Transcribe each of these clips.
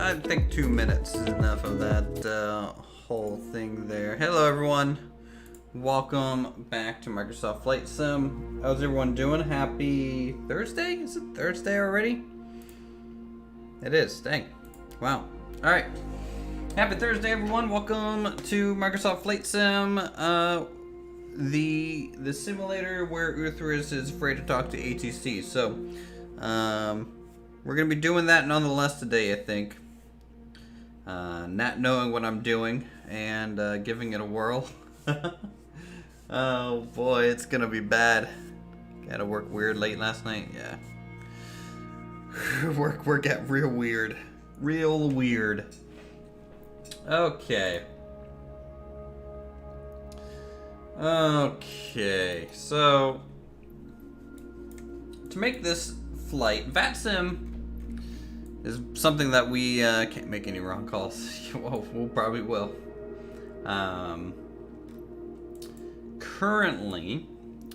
I think 2 minutes is enough of that whole thing there. Hello everyone, welcome back to Microsoft Flight Sim. How's everyone doing? Happy Thursday? Is it Thursday already? It is, dang. Wow. Alright. Happy Thursday everyone, welcome to Microsoft Flight Sim. The simulator where Uthris is afraid to talk to ATC. So, we're going to be doing that nonetheless today, I think. Not knowing what I'm doing and giving it a whirl. Oh boy, it's going to be bad. Gotta work weird late last night, yeah. Work got real weird. Real weird. Okay. Okay, so to make this flight, VATSIM is something that we can't make any wrong calls. Well, we'll probably will. Currently,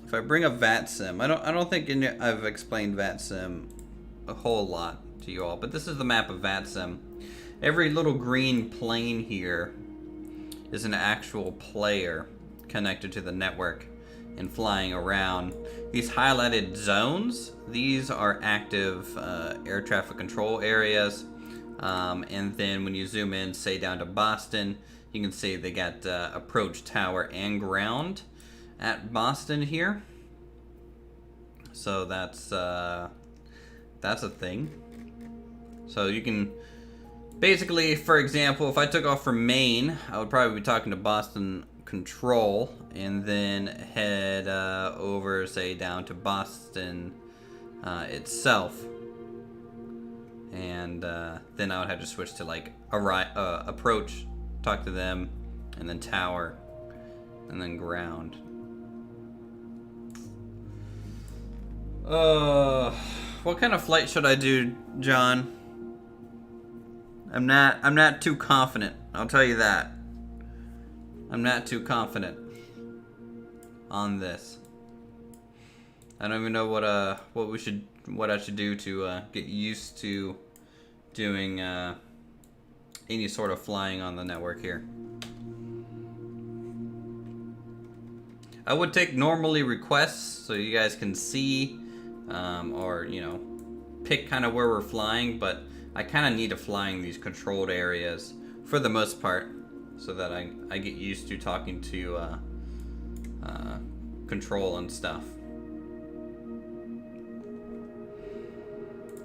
if I bring a VATSIM, I don't think I've explained VATSIM a whole lot to you all, but this is the map of VATSIM. Every little green plane here is an actual player connected to the network and flying around. These highlighted zones, these are active air traffic control areas. And then when you zoom in, say down to Boston, you can see they got approach, tower, and ground at Boston here. So that's a thing. So you can basically, for example, if I took off from Maine, I would probably be talking to Boston Control and then head over, say, down to Boston itself, and then I would have to switch to like approach, talk to them, and then tower, and then ground. What kind of flight should I do, John? I'm not too confident. I'll tell you that. I'm not too confident on this. I don't even know what I should do to get used to doing any sort of flying on the network here. I would take normally requests so you guys can see or pick kind of where we're flying, but I kind of need to fly in these controlled areas for the most part, so that I get used to talking to control and stuff.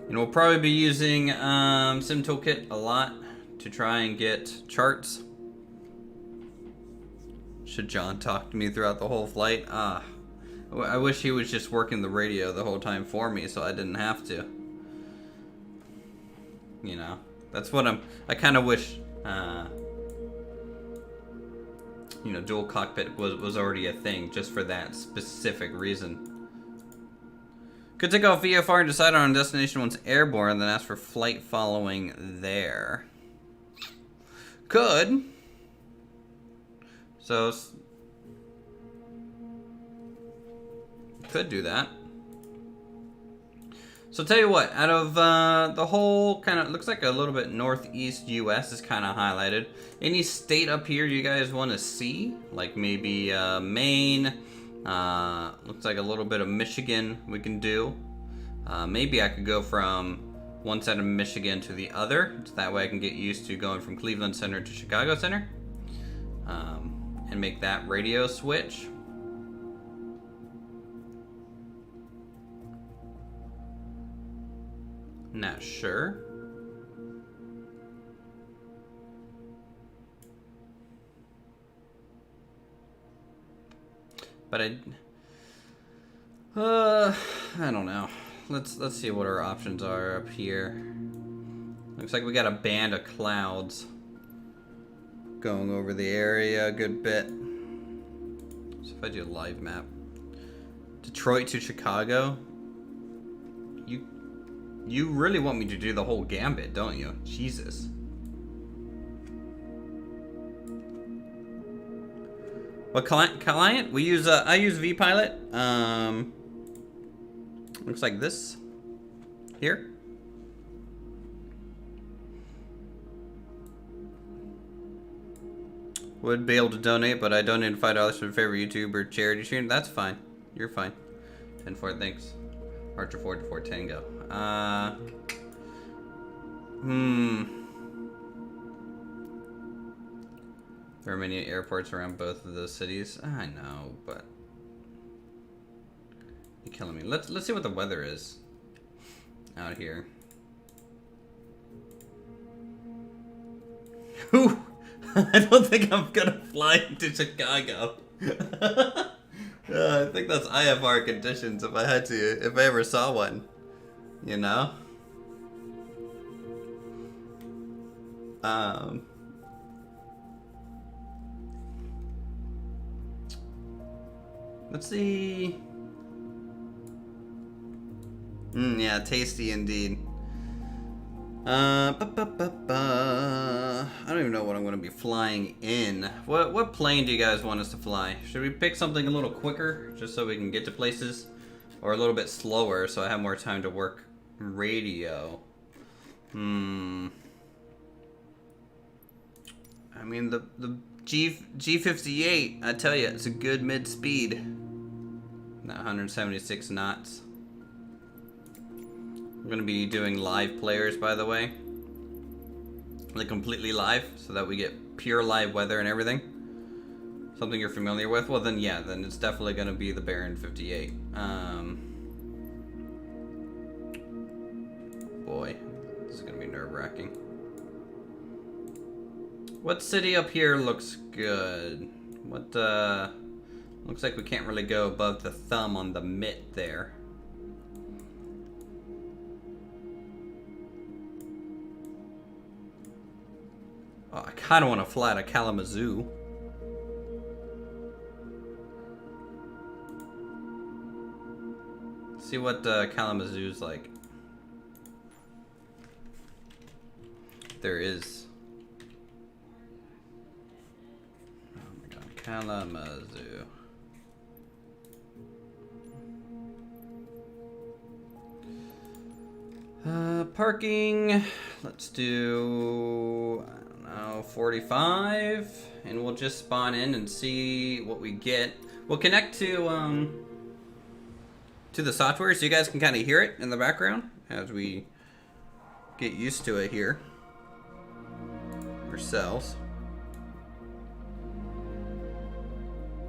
And we'll probably be using Sim Toolkit a lot to try and get charts. Should John talk to me throughout the whole flight? I wish he was just working the radio the whole time for me so I didn't have to. That's what I kind of wish dual cockpit was already a thing just for that specific reason. Could take off VFR and decide on a destination once airborne, then ask for flight following there. Could. So, could do that. So tell you what, out of the whole kind of, looks like a little bit northeast US is kind of highlighted. Any state up here you guys want to see? Like maybe Maine, looks like a little bit of Michigan we can do. Maybe I could go from one side of Michigan to the other, so that way I can get used to going from Cleveland Center to Chicago Center. And make that radio switch. Not sure. But I don't know. Let's see what our options are up here. Looks like we got a band of clouds going over the area a good bit. So if I do a live map, Detroit to Chicago. You really want me to do the whole gambit, don't you? Jesus. What client? We use I use vPilot. Looks like this here. would be able to donate, but I donated $5 to a favorite YouTuber charity stream. That's fine. You're fine. 10-4, thanks. Archer 4 Tango. There are many airports around both of those cities. I know, but you're killing me. Let's see what the weather is out here. Whew. I don't think I'm gonna fly to Chicago. I think that's IFR conditions if I had to, if I ever saw one. You know? Let's see. Yeah, tasty indeed. I don't even know what I'm going to be flying in. What plane do you guys want us to fly? Should we pick something a little quicker, just so we can get to places? Or a little bit slower, so I have more time to work radio? I mean, the G58, I tell you, it's a good mid-speed. 176 knots. I'm going to be doing live players, by the way. Like completely live, so that we get pure live weather and everything. Something you're familiar with? Well then, yeah, then it's definitely going to be the Baron 58. Boy, this is going to be nerve-wracking. What city up here looks good? What, looks like we can't really go above the thumb on the mitt there. Oh, I kind of want to fly to Kalamazoo. See what Kalamazoo's like. There is. Oh my god, Kalamazoo. Parking. Let's do, I don't know, 45, and we'll just spawn in and see what we get. We'll connect to the software so you guys can kind of hear it in the background as we get used to it here ourselves.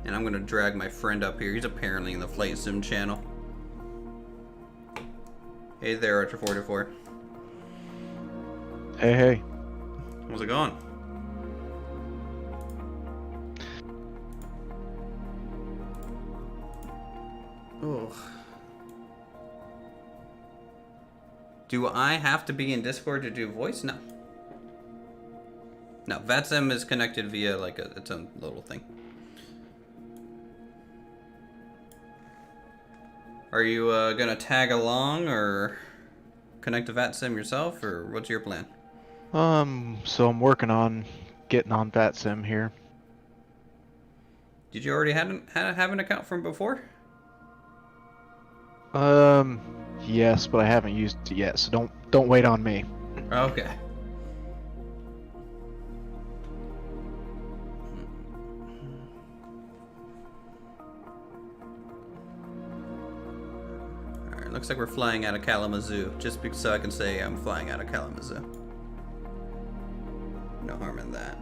And I'm gonna drag my friend up here. He's apparently in the Flight Sim channel. Hey there, Archer 44. Hey, hey. How's it going? Oh. Do I have to be in Discord to do voice? No. No, VATSIM is connected via like its own little thing. Are you gonna tag along or connect to VATSIM yourself, or what's your plan? So I'm working on getting on VATSIM here. Did you already have an account from before? Yes, but I haven't used it yet, so don't wait on me. Okay. Alright, looks like we're flying out of Kalamazoo, just so I can say I'm flying out of Kalamazoo. No harm in that.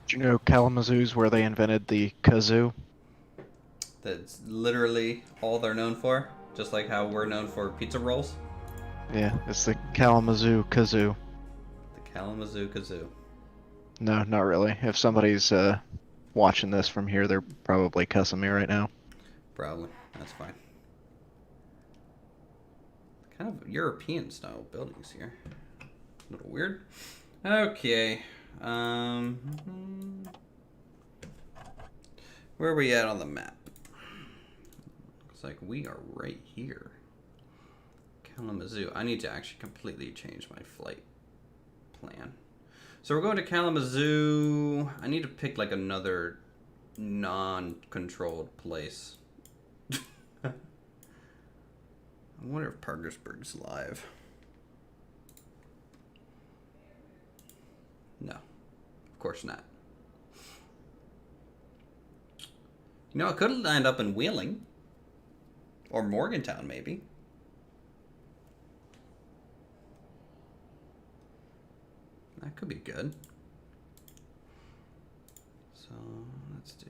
Do you know Kalamazoo's where they invented the kazoo? That's literally all they're known for, just like how we're known for pizza rolls. Yeah, it's the Kalamazoo kazoo. The Kalamazoo kazoo. No, not really. If somebody's watching this from here, they're probably cussing me right now. Probably. That's fine. Kind of European style buildings here. A little weird. Okay. Where are we at on the map? Looks like we are right here. Kalamazoo. I need to actually completely change my flight plan. So we're going to Kalamazoo. I need to pick like another non-controlled place. I wonder if Parkersburg's live. No, of course not. You know, I could have lined up in Wheeling. Or Morgantown, maybe. That could be good. So, let's do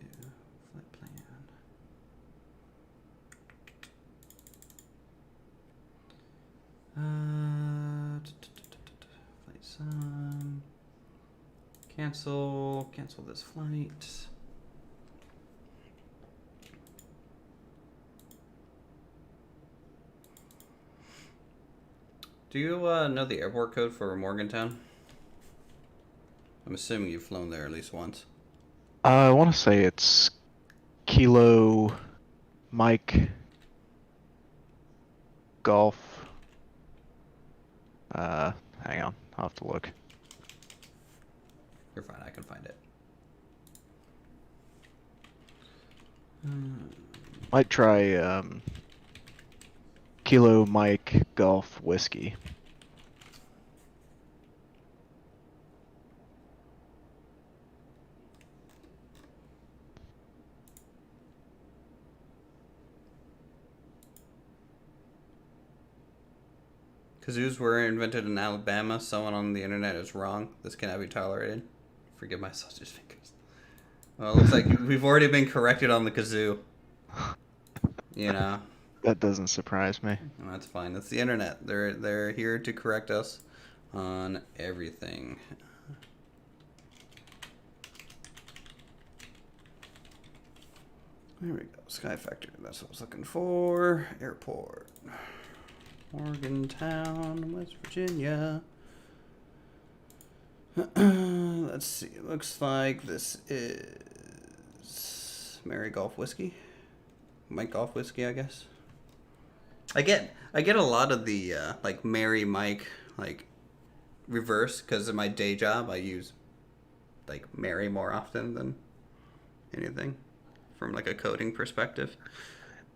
flight plan. Flight sum. Cancel this flight. Do you know the airport code for Morgantown? I'm assuming you've flown there at least once. I want to say it's Kilo Mike Golf. Hang on, I'll have to look. You're fine, I can find it. Might try Kilo Mike Golf Whiskey. Kazoos were invented in Alabama. Someone on the internet is wrong. This cannot be tolerated. Forgive my sausage fingers. Well, it looks like we've already been corrected on the kazoo. You know. That doesn't surprise me. And that's fine. That's the internet. They're here to correct us on everything. There we go. Sky Factor. That's what I was looking for. Airport. Morgantown, West Virginia. Let's see. It looks like this is Mary Golf Whiskey. Mike Golf Whiskey, I guess. I get a lot of the like Mary Mike like reverse because in my day job I use like Mary more often than anything from like a coding perspective.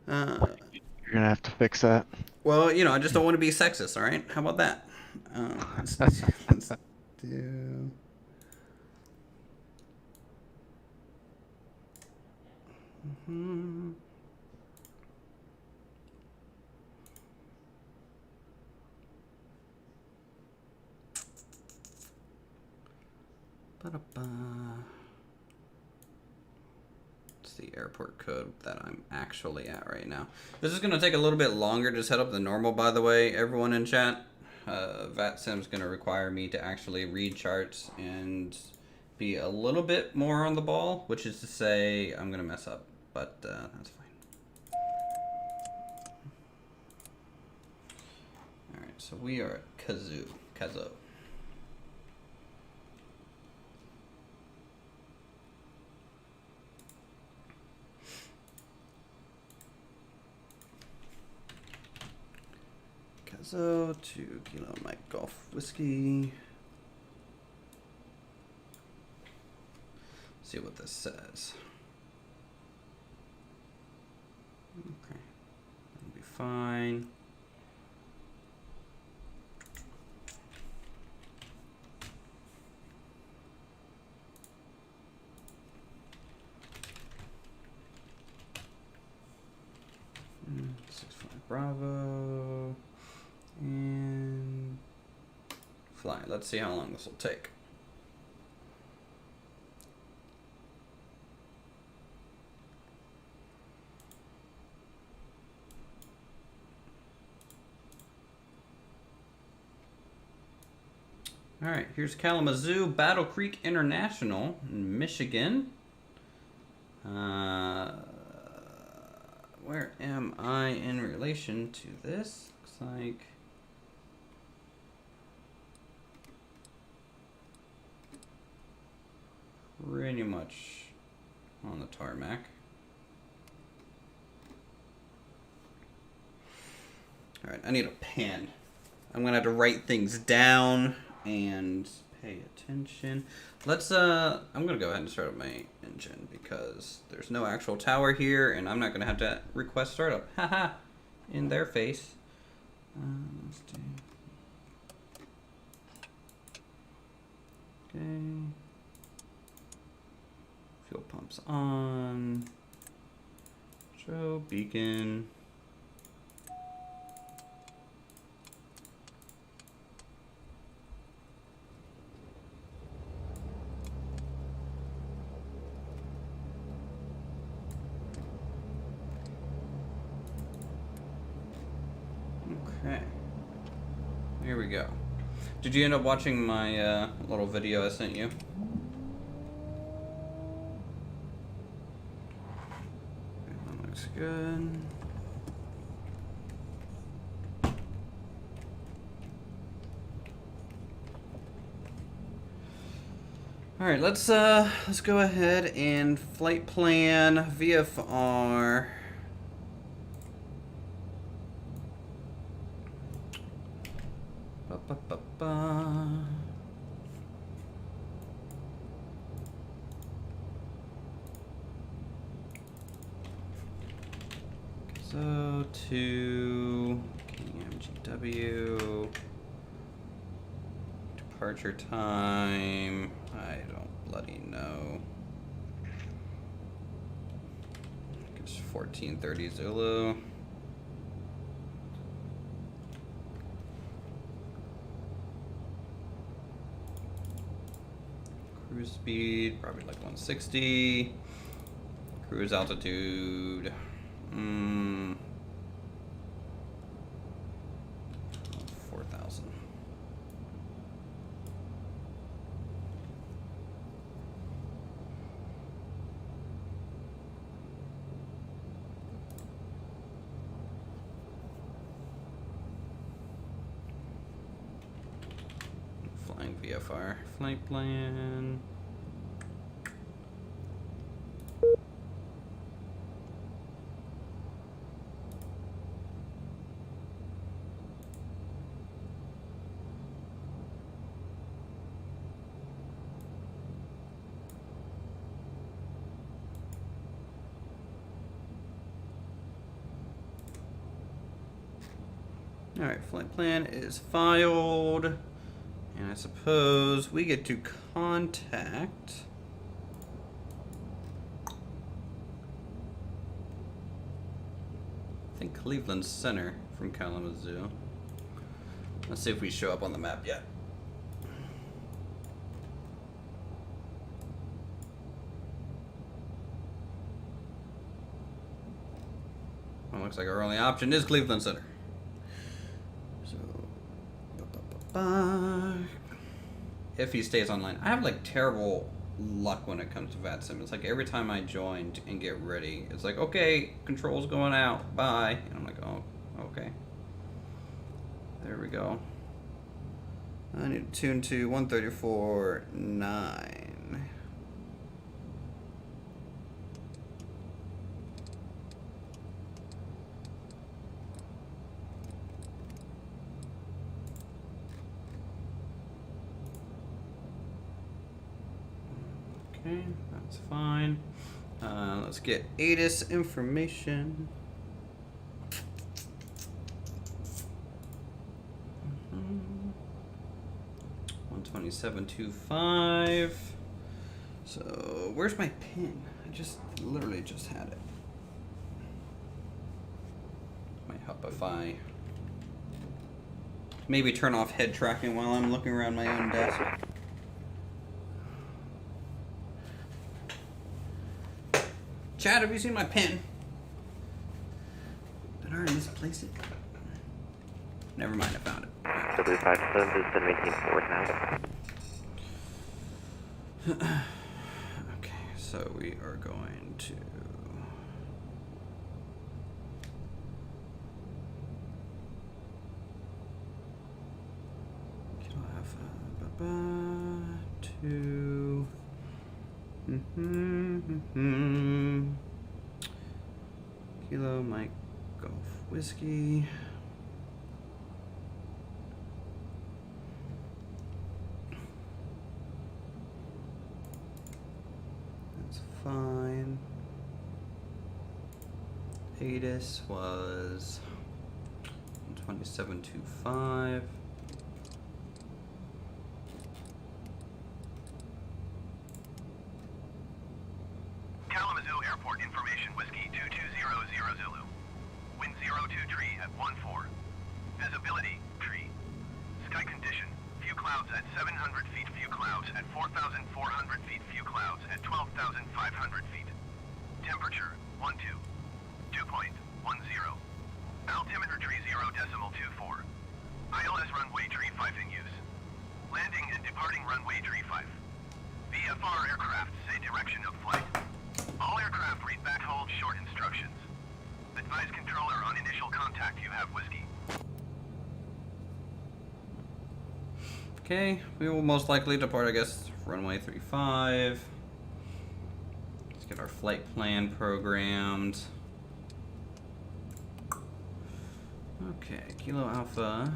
You're gonna have to fix that. Well, you know, I just don't want to be sexist, all right? How about that? Let's do... Ba-da-ba. The airport code that I'm actually at right now. This is going to take a little bit longer to set up than normal, by the way, everyone in chat. VATSIM is going to require me to actually read charts and be a little bit more on the ball, which is to say I'm going to mess up, but that's fine. Alright, so we are at Kazo. So, 2 Kilo Mike Golf Whiskey. See what this says. Okay, that'll be fine. Mm, 65 Bravo. And fly. Let's see how long this will take. All right, here's Kalamazoo, Battle Creek International in Michigan. Where am I in relation to this? Looks like pretty much on the tarmac. All right, I need a pen. I'm gonna have to write things down and pay attention. Let's I'm gonna go ahead and start up my engine because there's no actual tower here and I'm not gonna have to request startup. Haha, in their face. Let's do. Okay. Fuel pumps on. Show beacon. Okay. Here we go. Did you end up watching my little video I sent you? That looks good. All right, let's go ahead and flight plan VFR. Ba, ba, ba, ba. So to KMGW, departure time, I don't bloody know. It's 14:30 Zulu. Cruise speed, probably like 160. Cruise altitude. 4,000. Flying VFR flight plan. Alright, flight plan is filed. And I suppose we get to contact I think Cleveland Center from Kalamazoo. Let's see if we show up on the map yet. Well, looks like our only option is Cleveland Center. So, if he stays online. I have like terrible luck when it comes to VATSIM. It's like every time I join and get ready, it's like, okay, control's going out, bye. And I'm like, oh, okay. There we go. I need to tune to 134.9. Okay, that's fine. Let's get ATIS information. 127.25. So where's my pin? I just literally just had it. Might help if I maybe turn off head tracking while I'm looking around my own desk. Chad, have you seen my pen? Did I already misplace it? Never mind, I found it. W57 is 17 forward now. Okay, so we are going to Kilo Alpha to Kilo Mike Golf Whiskey. That's fine. ATIS was 2725. Kalamazoo Airport information, Whiskey 2200 Zulu. Wind 02 tree at 14. Visibility, tree. Sky condition, few clouds at 700 feet, few clouds at 4,400 feet, few clouds at 12,500 feet. Temperature, 12. Dew point, 10. Altimeter tree 0.24. ILS runway tree 5 in use. Landing and departing runway tree 5. VFR aircraft say direction of flight. All aircraft read back hold short instructions. Advise controller on initial contact you have Whiskey. Okay, we will most likely depart, I guess, runway 35. Let's get our flight plan programmed. Okay, Kilo Alpha.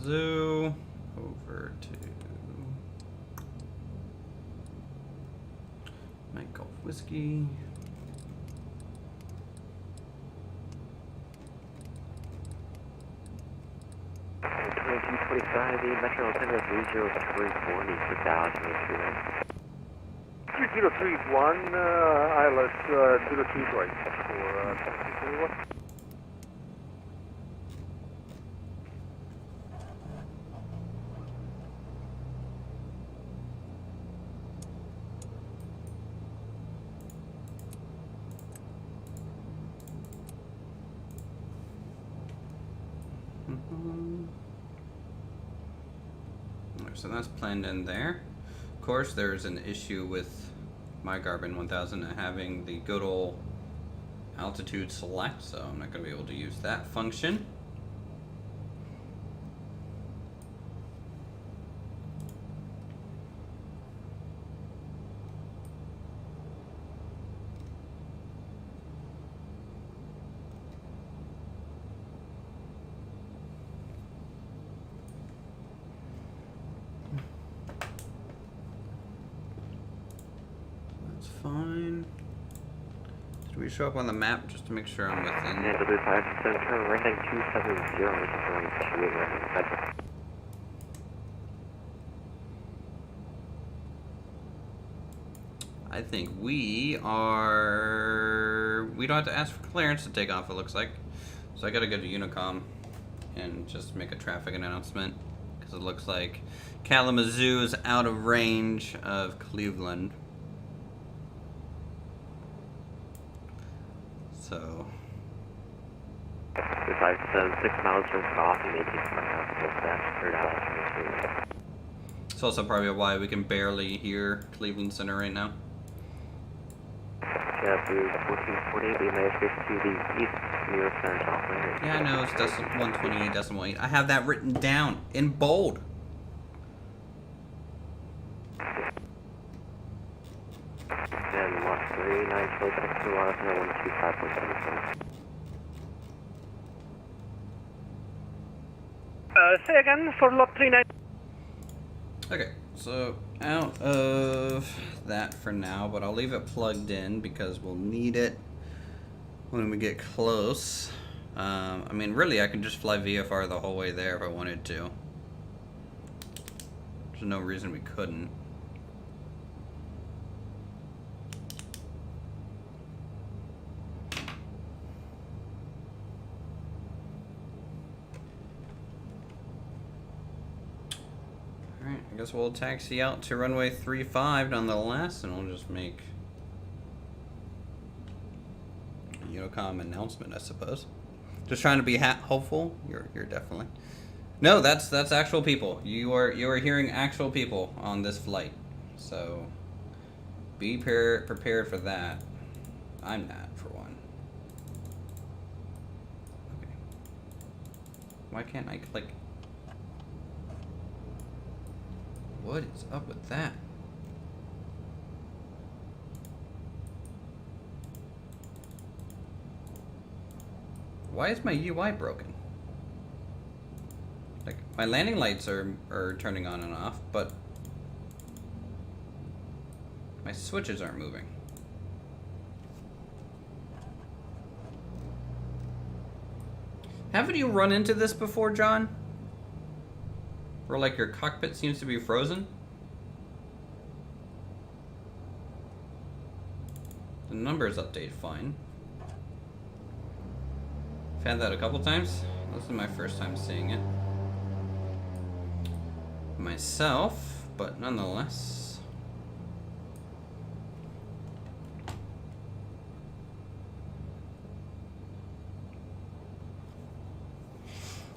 Kalamazoo over to Mike Golf Whiskey. The Metro altimeter 3034 needs for Dallas and 3031, ILS 02 right for 1721. So that's planned in there. Of course, there's an issue with my Garmin 1000 having the good old altitude select, so I'm not going to be able to use that function. Fine. Did we show up on the map just to make sure I'm within? And W5 Center, running 270, which is going 28 running. I think we are. We don't have to ask for clearance to take off, it looks like. So I gotta go to Unicom and just make a traffic announcement because it looks like Kalamazoo is out of range of Cleveland. So 6 miles from off and 18 miles for Dallas. it's also probably why we can barely hear Cleveland Center right now. Yeah, through 1440, we may switch to the east near Center California. Yeah, I know, it's 128.8. I have that written down in bold. And lot 39, so back to lot 125.77. Say again for lot 39. Okay, so out of that for now, but I'll leave it plugged in because we'll need it when we get close. I mean, really, I could just fly VFR the whole way there if I wanted to. There's no reason we couldn't. Alright, I guess we'll taxi out to runway 35 nonetheless, and we'll just make a Unicom announcement, I suppose. Just trying to be hopeful. You're definitely. No, that's actual people. You are hearing actual people on this flight, so be prepared for that. I'm not, for one. Okay. Why can't I click? What is up with that? Why is my UI broken? Like, my landing lights are turning on and off, but my switches aren't moving. Haven't you run into this before, John? Where like your cockpit seems to be frozen? The numbers update fine. I've had that a couple times. This is my first time seeing it myself, but nonetheless.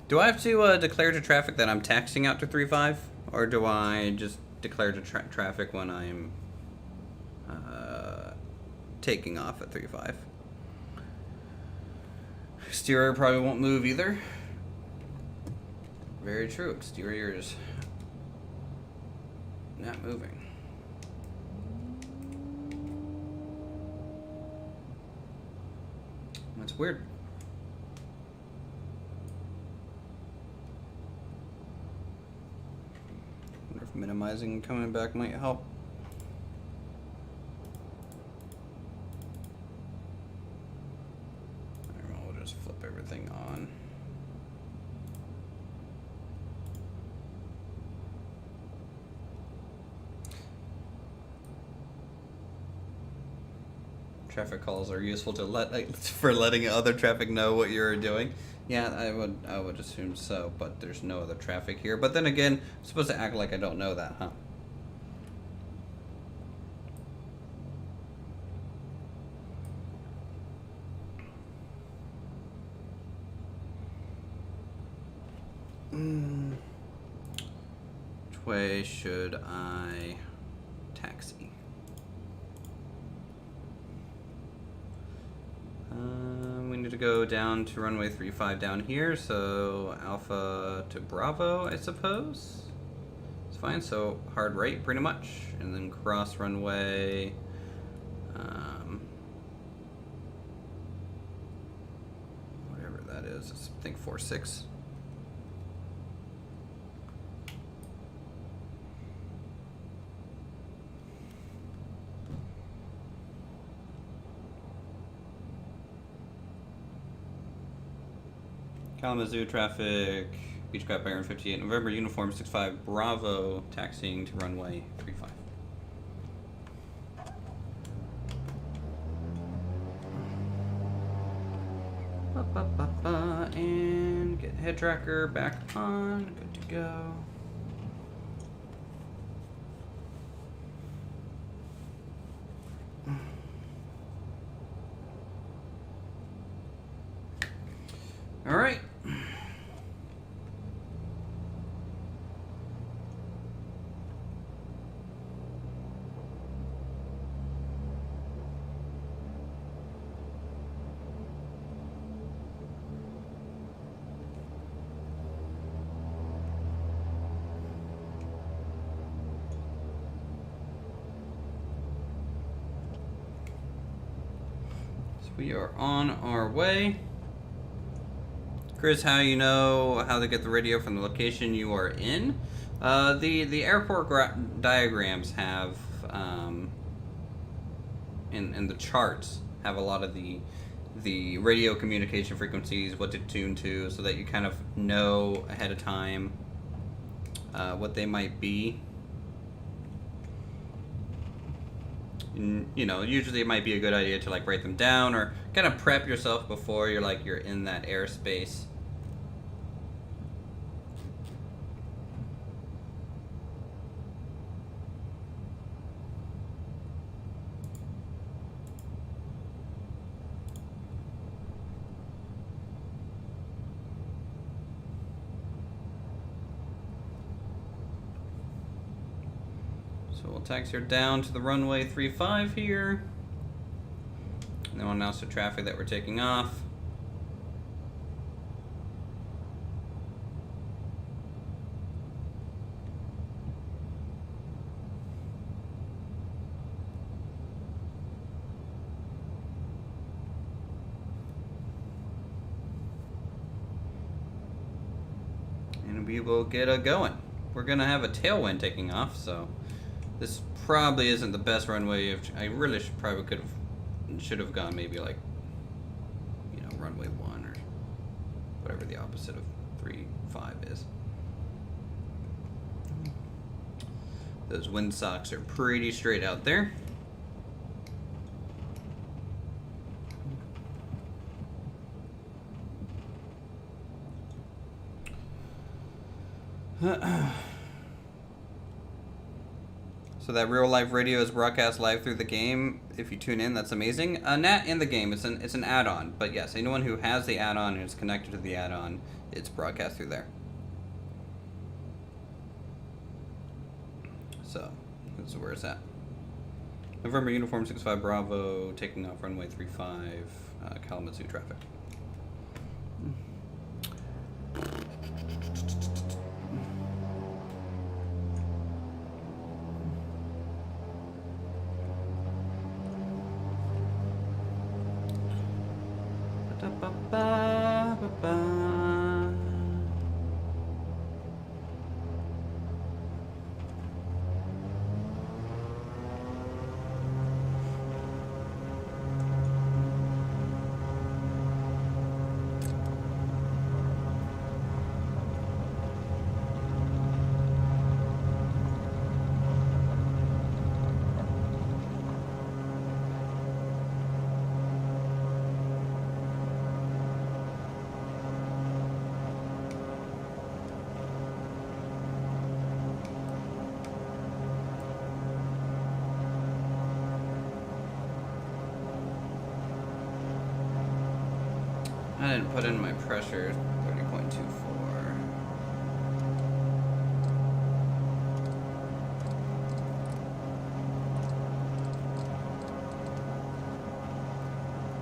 Do I have to declare to traffic that I'm taxiing out to 3.5, or do I just declare to traffic when I'm taking off at 3.5? Exterior probably won't move either. Very true. Exterior is not moving. That's weird. Wonder if minimizing and coming back might help. We'll just flip everything on. Traffic calls are useful to letting other traffic know what you're doing. Yeah, I would assume so, but there's no other traffic here. But then again, I'm supposed to act like I don't know that, huh? Which way should I taxi? We need to go down to runway 35 down here, so Alpha to Bravo, I suppose. It's fine, so hard right pretty much, and then cross runway. Whatever that is, I think 46. Kalamazoo traffic, Beechcraft Iron 58, November Uniform 65 Bravo, taxiing to runway 35. And get head tracker back on, good to go. All right. So we are on our way. Chris, how you know how to get the radio from the location you are in? The airport diagrams have, in the charts, have a lot of the radio communication frequencies, what to tune to, so that you kind of know ahead of time what they might be. And, you know, usually it might be a good idea to like write them down or kind of prep yourself before you're in that airspace. So we'll taxi her down to the runway 35 here. And then we'll announce the traffic that we're taking off. and we will get going. We're gonna have a tailwind taking off, so this probably isn't the best runway. I really should have gone maybe like, you know, runway 1 or whatever the opposite of 3-5 is. Those windsocks are pretty straight out there. So that real life radio is broadcast live through the game. If you tune in, that's amazing. Not in the game. It's an add-on. But yes, anyone who has the add-on and is connected to the add-on, it's broadcast through there. So this is where it's at. November Uniform 65 Bravo taking off runway 35 Kalamazoo traffic. I didn't put in my pressure, 30.24.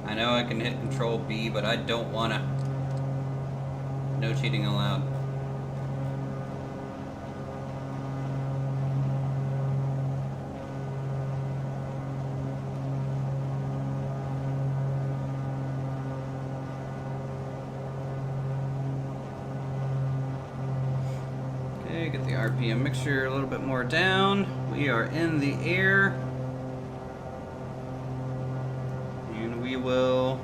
I know I can hit Control B, but I don't wanna. No cheating allowed. Get the RPM mixture a little bit more down. We are in the air. And we will,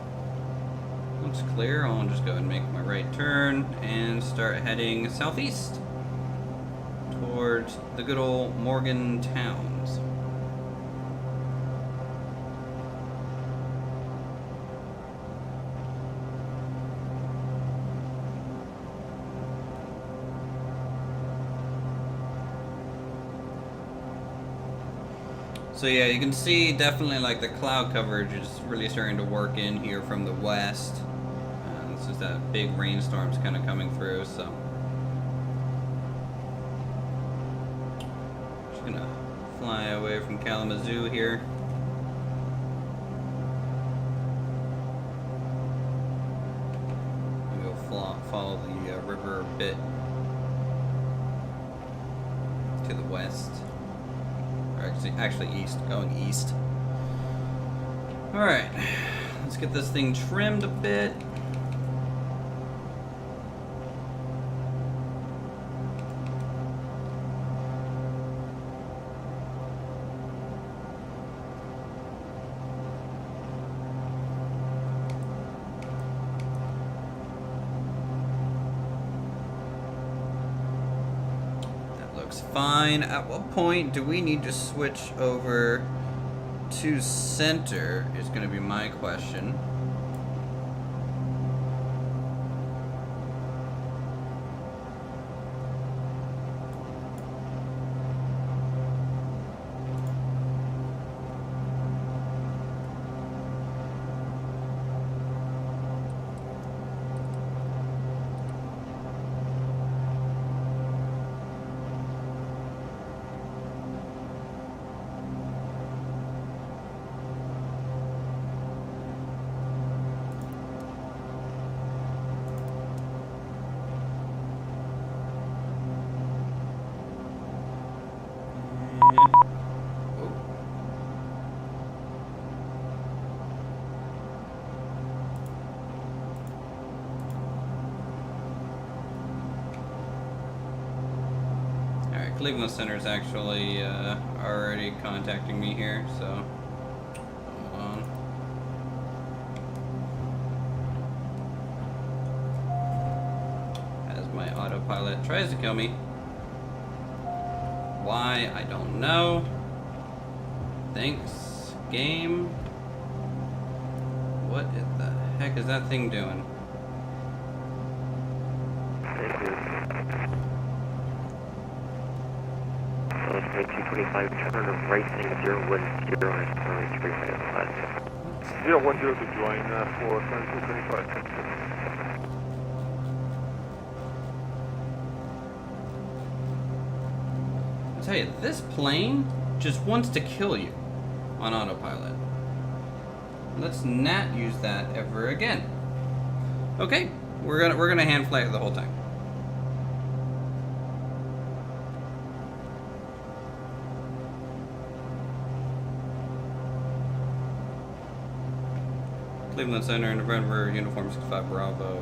looks clear. I'll just go ahead and make my right turn and start heading southeast towards the good old Morgan Towns. So yeah, you can see definitely like the cloud coverage is really starting to work in here from the west. This is that big rainstorm's kind of coming through, so. Just gonna fly away from Kalamazoo here. We'll follow the river a bit to the west. Actually east, going east. Alright, let's get this thing trimmed a bit. Fine. At what point do we need to switch over to center is going to be my question. Cleveland Center's actually already contacting me here, so hold on. As my autopilot tries to kill me. Why, I don't know. Thanks, game. What the heck is that thing doing? Thank you. 225, turn right thing 010 is 355. 010 to join for 2225. I tell you, this plane just wants to kill you on autopilot. Let's not use that ever again. Okay, we're gonna hand flag the whole time. Cleveland Center, November, Uniform 65 Bravo,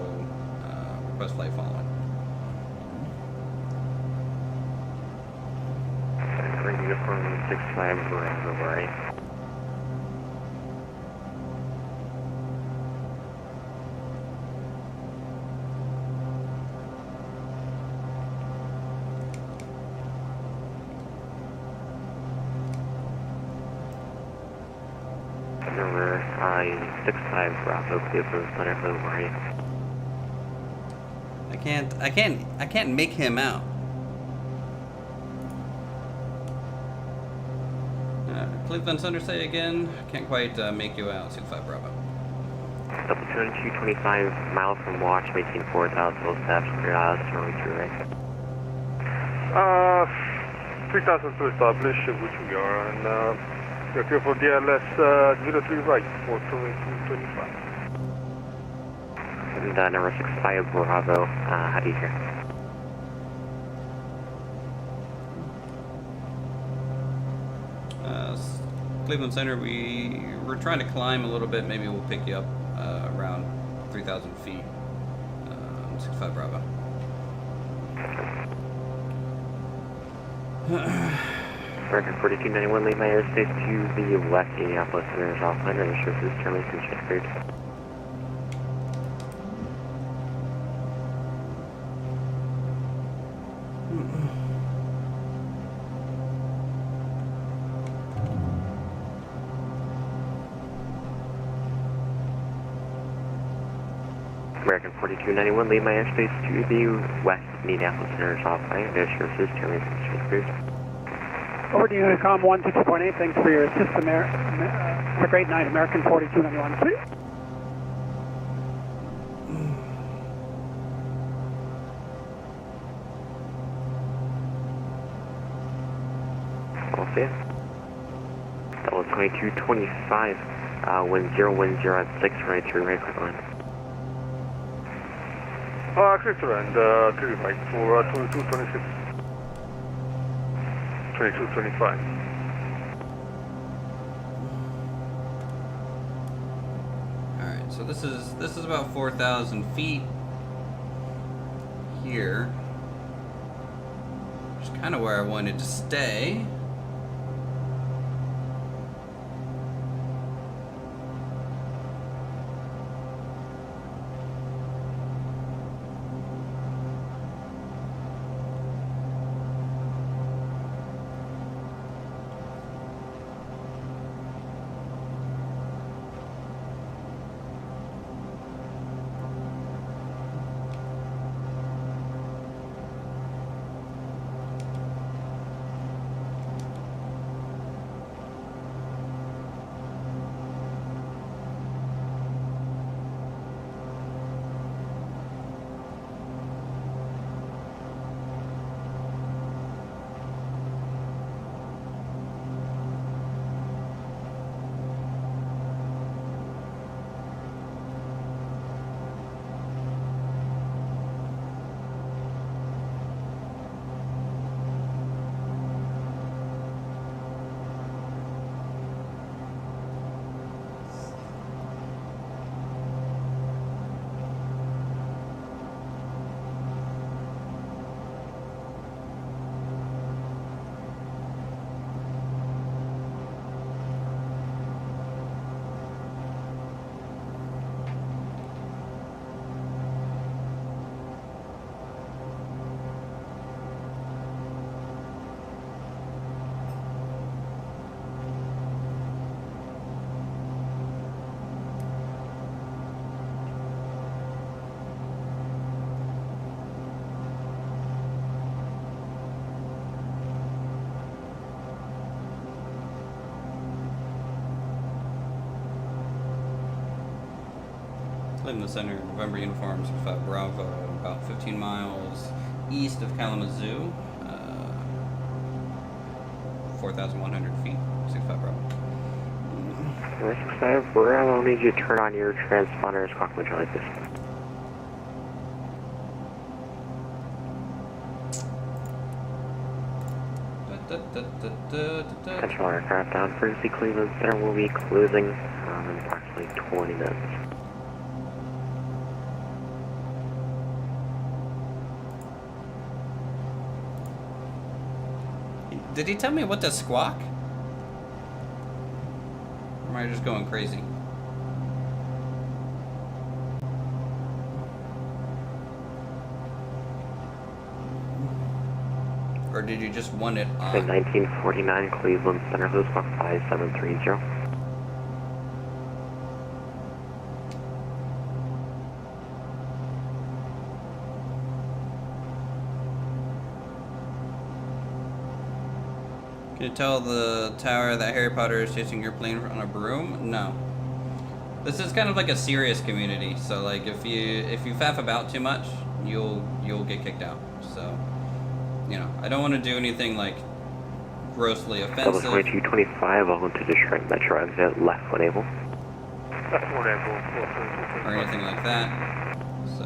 request flight following. Green uniform 65 Bravo, right? Number 65 Bravo, Cleveland Center, right? I can't make him out. Cleveland Center, say again. Can't quite make you out. 65 Bravo. Double turn 225 miles from watch, making 4,000 steps, 3 through right. 3000 to establish which we are, and we're clear for DLS 03 right for 2225. And number 65 Bravo, how do you hear? Cleveland Center, we're trying to climb a little bit. Maybe we'll pick you up around 3,000 feet. 65 Bravo. American 4291, leave my airspace to the west, Indianapolis Center is offline, and the services termination check cleared. American 4291, leave my airspace to the west, Indianapolis Center is offline, and the services termination check cleared. Over to Unicom 162.8, thanks for your assist. Have a great night, American 4291. Please. I'll see ya. That was 2225, wind 010 at 6 right through right quick line. Clear to land, 3 right for 2226. 2225. All right, so this is about 4,000 feet here, which is kind of where I wanted to stay. Cleveland Center, November uniform, 65 Bravo, about 15 miles east of Kalamazoo, 4,100 feet, 65 Bravo. 65 Bravo, I need you to turn on your transponders, Squawk Control like this. Central aircraft down frequency Cleveland Center will be closing in approximately 20 minutes. Did he tell me what to squawk? Or am I just going crazy? Or did you just want it on? 1949 Cleveland Center, Hello, Squawk 5730. Can you tell the tower that Harry Potter is chasing your plane on a broom? No. This is kind of like a serious community, so like if you faff about too much, you'll get kicked out. So, you know, I don't want to do anything like grossly offensive. 2225, welcome to Detroit Metro exit, left when able. Left when able. Or anything like that. So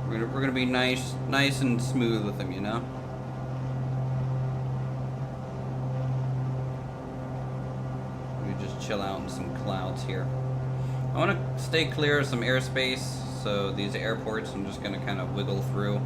we're gonna be nice and smooth with them, you know. Chill out in some clouds here. I want to stay clear of some airspace, so these airports I'm just going to kind of wiggle through.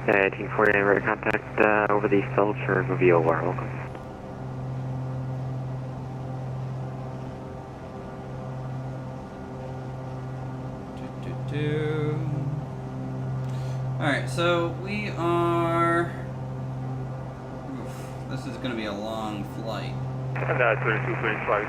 Okay, 1849, ready to contact over the filter of VOR, welcome. Alright, so we are... Oof, this is going to be a long flight. And 3225,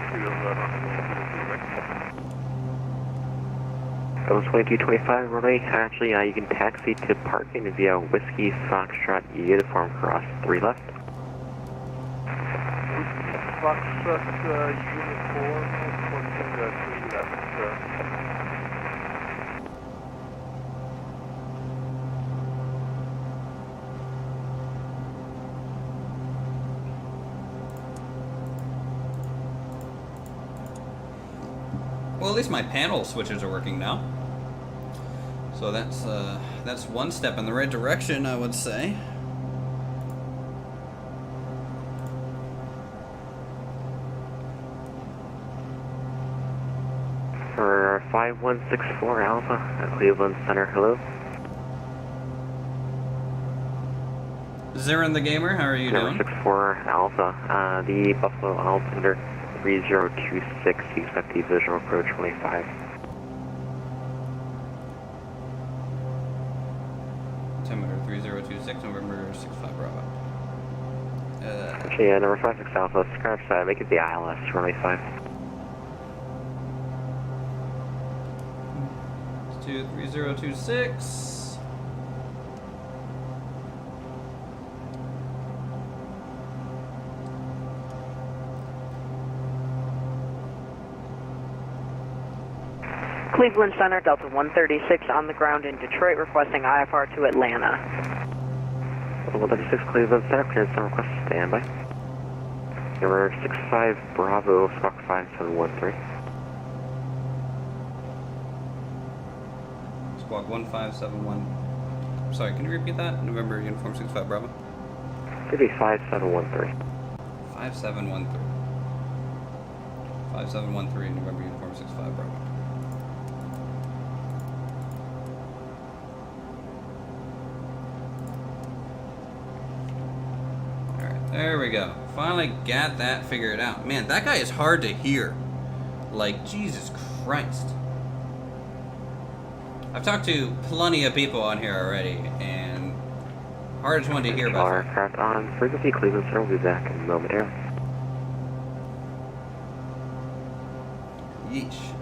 That was 2225, Renee. Actually, you can taxi to parking via Whiskey Foxtrot uniform cross 3 left. Foxtrot uniform, 3 left. Well, at least my panel switches are working now. So that's one step in the right direction, I would say. For 5164 Alpha at Cleveland Center, hello. Zirin the Gamer, how are you doing? 64 Alpha, the Buffalo Altimeter 3026, you expect the visual approach 25. Altimeter 3026, November 65 Bravo. Actually, number 56 Alpha, scratch that, make it the ILS 25. 3026. Cleveland Center, Delta 136 on the ground in Detroit, requesting IFR to Atlanta. 136 Cleveland Center, clearance and request standby. Number 65 Bravo, Squawk 5713. Squawk 1571. Sorry, can you repeat that? November uniform 65 Bravo. Could be 5713. 5713. 5713, November uniform 65 Bravo. There we go. Finally got that figured out. Man, that guy is hard to hear. Like, Jesus Christ. I've talked to plenty of people on here already, and hardest one to hear All about. aircraft on frequency Cleveland, sir. We'll be back in momentarily. Yeesh.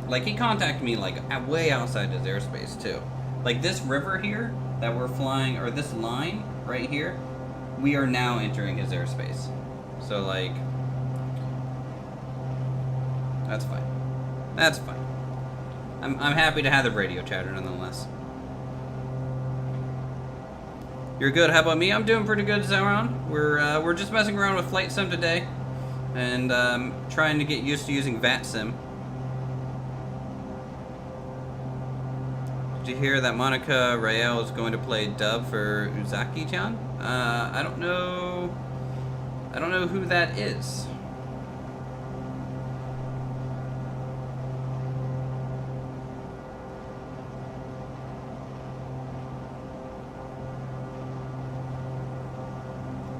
Like, he contacted me, like, way outside his airspace, too. Like, this river here that we're flying, or this line right here, we are now entering his airspace. So, like, that's fine. That's fine. I'm happy to have the radio chatter, nonetheless. You're good. How about me? I'm doing pretty good, Zeron. We're just messing around with Flight Sim today, and trying to get used to using VATSIM. Did you hear that Monica Rael is going to play dub for Uzaki-chan? I don't know who that is.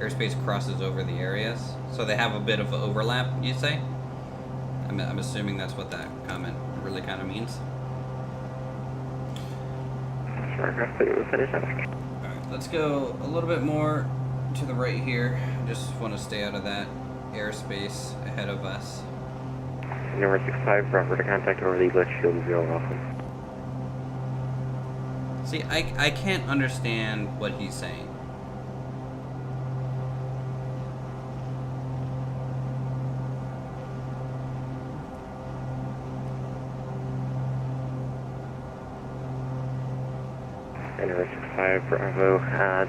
Airspace crosses over the areas, so they have a bit of an overlap, you say? I'm assuming that's what that comment really kind of means. Aircraft, please finish up. Alright, let's go a little bit more to the right here. I just want to stay out of that airspace ahead of us. Number 65, Bravo to contact over the English Shield 0 Alpha. See, I can't understand what he's saying. Number 65, Bravo,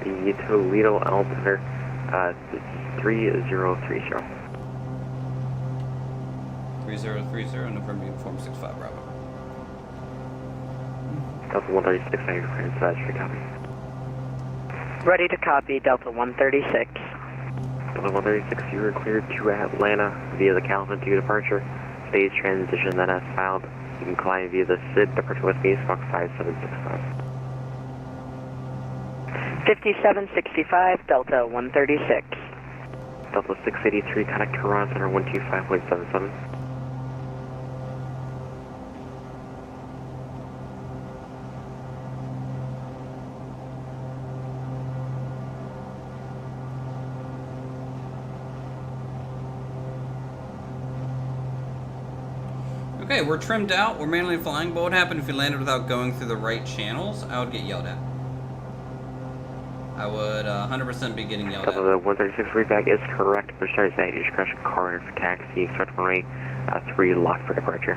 the Toledo altimeter, 3030. 3030, November Uniform 65 Bravo. Delta 136, I require dispatch for copy. Ready to copy, Delta 136. Delta 136, you are cleared to Atlanta via the Kalamazoo departure. Stage transition then as filed. You can climb via the SID departure with me, Fox 5765. 5765, Delta 136. Delta 683, contact Toronto Center 125.77. Okay, we're trimmed out. We're manually flying. What would happen if you landed without going through the right channels? I would get yelled at. I would 100% be getting yelled at. The 136 readback is correct. For starting that, you should crash a car for taxi. Expect runway 3 locked for departure.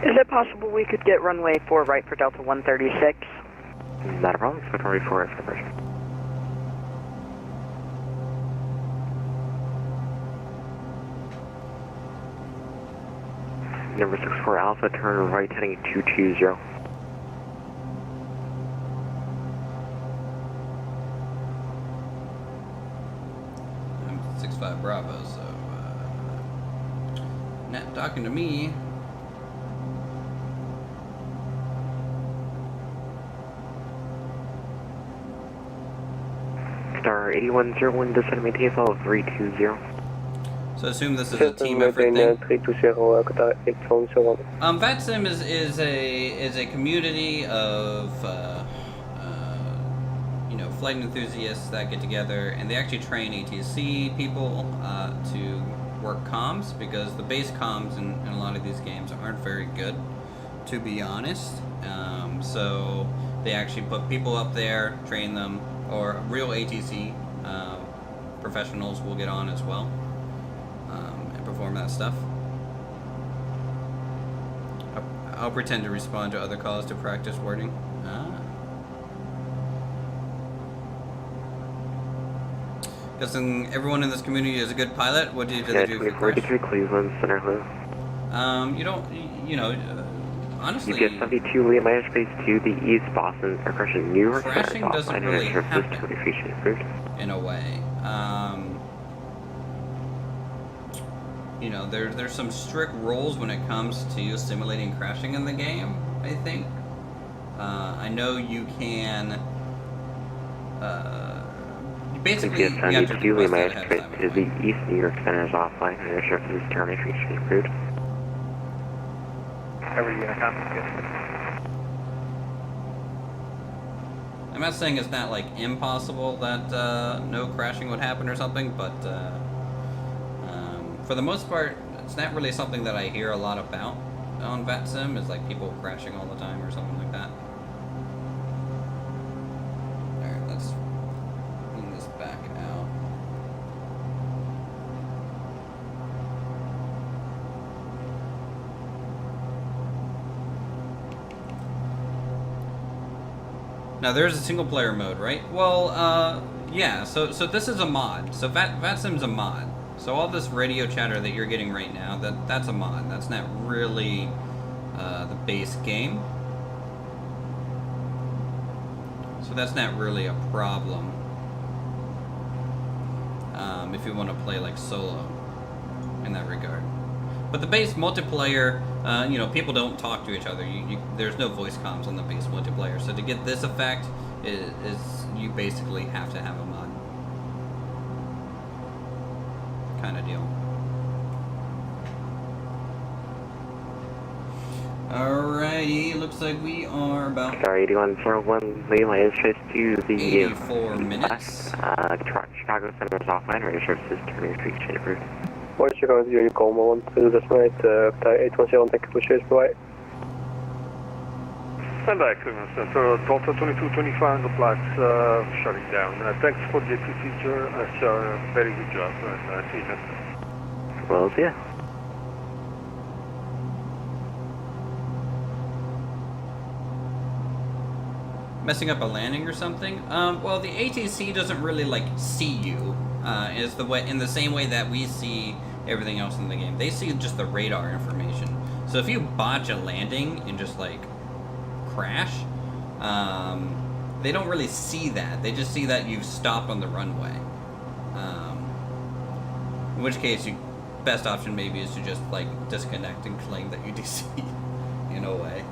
Is it possible we could get runway 4 right for Delta 136? Not a problem. Expect runway 4 right for departure. Number 64 Alpha, turn right heading 220. 65 Bravo, so not talking to me. Star 8101, descend and maintain fall of 320. So assume this is a team effort thing. VATSIM is a community of you know, flight enthusiasts that get together, and they actually train ATC people to work comms, because the base comms in a lot of these games aren't very good, to be honest. So they actually put people up there, train them, or real ATC professionals will get on as well and perform that stuff. I'll pretend to respond to other calls to practice wording. Guessing everyone in this community is a good pilot. What did they do for crash? 43 Cleveland, Center Blue. You don't, you know, honestly... You get 72 Lee, my airspace to the east, Boston, or crashing New York. Crashing doesn't really happen, in a way. You know, there's some strict rules when it comes to simulating crashing in the game, I think. I know you can... basically, you have to request that ahead of time. To the east New York Center is offline, and air surface is termination approved. Every Unicom. I'm not saying it's not like impossible that no crashing would happen or something, but for the most part, it's not really something that I hear a lot about on VATSIM. Is like people crashing all the time or something like that. All right, let's bring this back out. Now there's a single player mode, right? Well, yeah, so this is a mod. So VATSIM's a mod. So all this radio chatter that you're getting right now, that's a mod. That's not really the base game. So that's not really a problem if you want to play like solo in that regard. But the base multiplayer, you know, people don't talk to each other. There's no voice comms on the base multiplayer. So to get this effect, is you basically have to have a mod kind of deal. Alrighty, looks like we are about Sorry, 8141, Lima is traced to the 84 minutes. Chicago Center is offline, radio services turning street change approved. What Chicago, you call 112 this night, 810, thank you for chase, bye. Stand by, Cleveland Center, Delta 2225 on the flights shutting down. Thanks for the procedure, it's a very good job, and see you next time. Well, yeah. Messing up a landing or something? Well, the ATC doesn't really like see you. Is the way in the same way that we see everything else in the game. They see just the radar information. So if you botch a landing and just like crash, they don't really see that. They just see that you've stopped on the runway. In which case, best option maybe is to just like disconnect and claim that you DC in a way.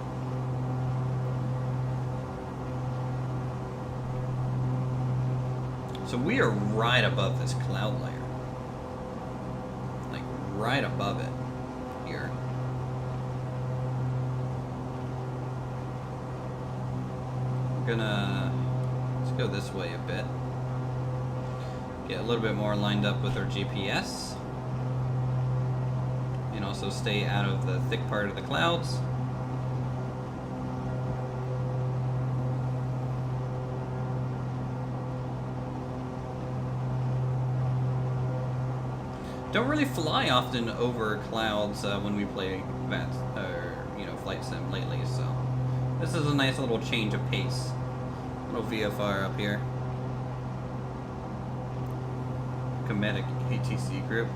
So we are right above this cloud layer. Like, right above it here. We're gonna, let's go this way a bit. Get a little bit more lined up with our GPS. And also stay out of the thick part of the clouds. Don't really fly often over clouds when we play flight sim lately, so this is a nice little change of pace. Little VFR up here. Comedic ATC group.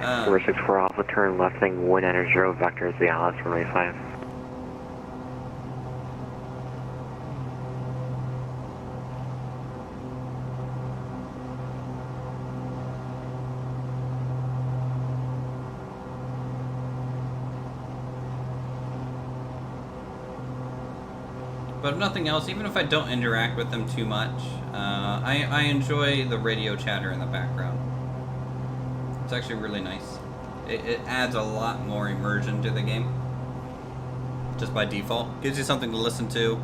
Number 64 Alpha, turn left, thing 1 enter 0, vector is the Alice, runway 5. But if nothing else, even if I don't interact with them too much, I enjoy the radio chatter in the background. It's actually really nice. It adds a lot more immersion to the game, just by default. Gives you something to listen to.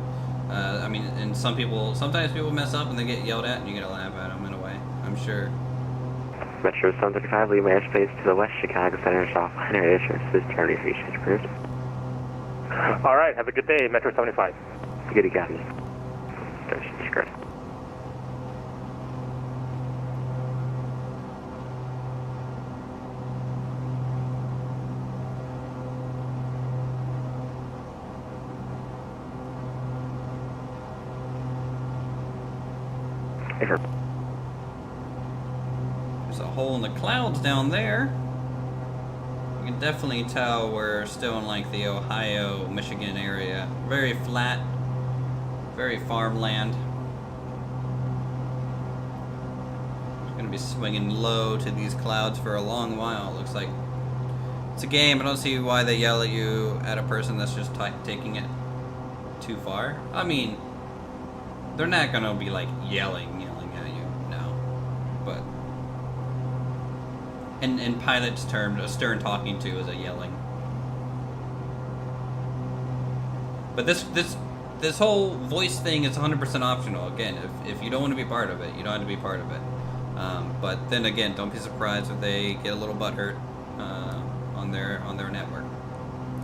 I mean, and sometimes people mess up and they get yelled at, and you get to laugh at them in a way, I'm sure. Metro 735, Lima airspace to the west, Chicago Center is offline, radio services turning street change approved. Alright, have a good day, Metro 75. Good, you got me. That's great. There's a hole in the clouds down there. You can definitely tell we're still in like the Ohio, Michigan area. Very flat, very farmland. It's gonna be swinging low to these clouds for a long while. It looks like it's a game. I don't see why they yell at you at a person that's just taking it too far. I mean, they're not gonna be like yelling at you, no. But in pilot's terms, a stern talking to is a yelling. But this whole voice thing is 100% optional. Again, if you don't want to be part of it, you don't have to be part of it. But then again, don't be surprised if they get a little butthurt on their network.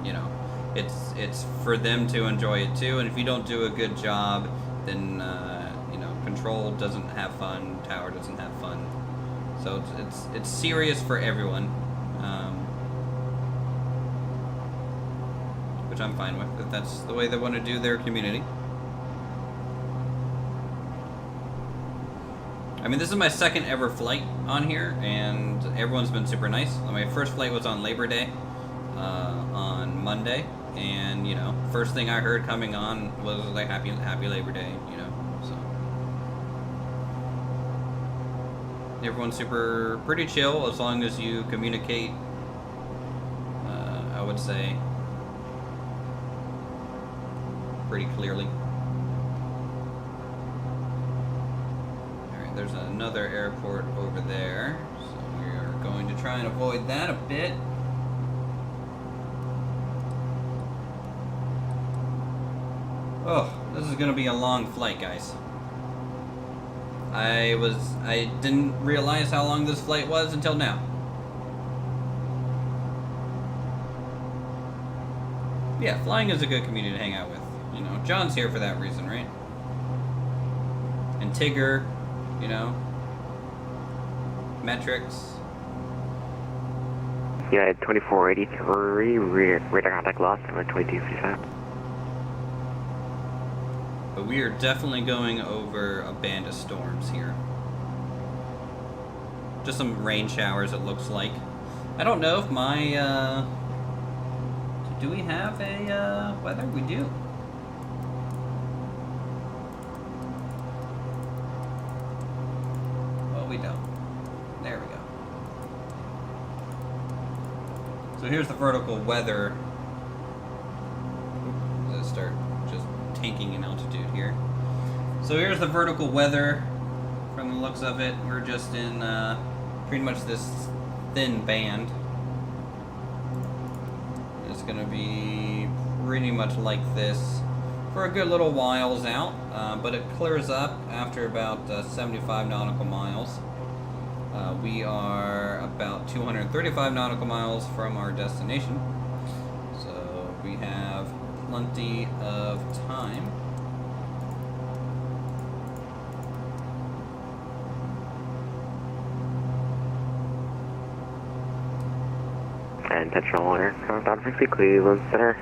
You know, it's for them to enjoy it too. And if you don't do a good job, then you know, Control doesn't have fun, Tower doesn't have fun. So it's serious for everyone, which I'm fine with. If that's the way they want to do their community. I mean, this is my second ever flight on here, and everyone's been super nice. My first flight was on Labor Day, on Monday, and you know, first thing I heard coming on was like Happy Labor Day, you know. So everyone's pretty chill as long as you communicate. I would say pretty clearly. There's another airport over there, so we are going to try and avoid that a bit. Oh, this is gonna be a long flight, guys. I didn't realize how long this flight was until now. Yeah, flying is a good community to hang out with. You know, John's here for that reason, right? And Tigger. You know, metrics. Yeah, 2483, radar contact lost, I'm at 2255. But we are definitely going over a band of storms here. Just some rain showers, it looks like. I don't know if my, do we have a, weather? We do. We don't. There we go. So here's the vertical weather. Let's start just tanking in altitude here. So here's the vertical weather. From the looks of it, we're just in pretty much this thin band. It's gonna be pretty much like this for a good little whiles out, but it clears up after about 75 nautical miles. We are about 235 nautical miles from our destination, so we have plenty of time. And Central Aircraft on frequency, Cleveland Center,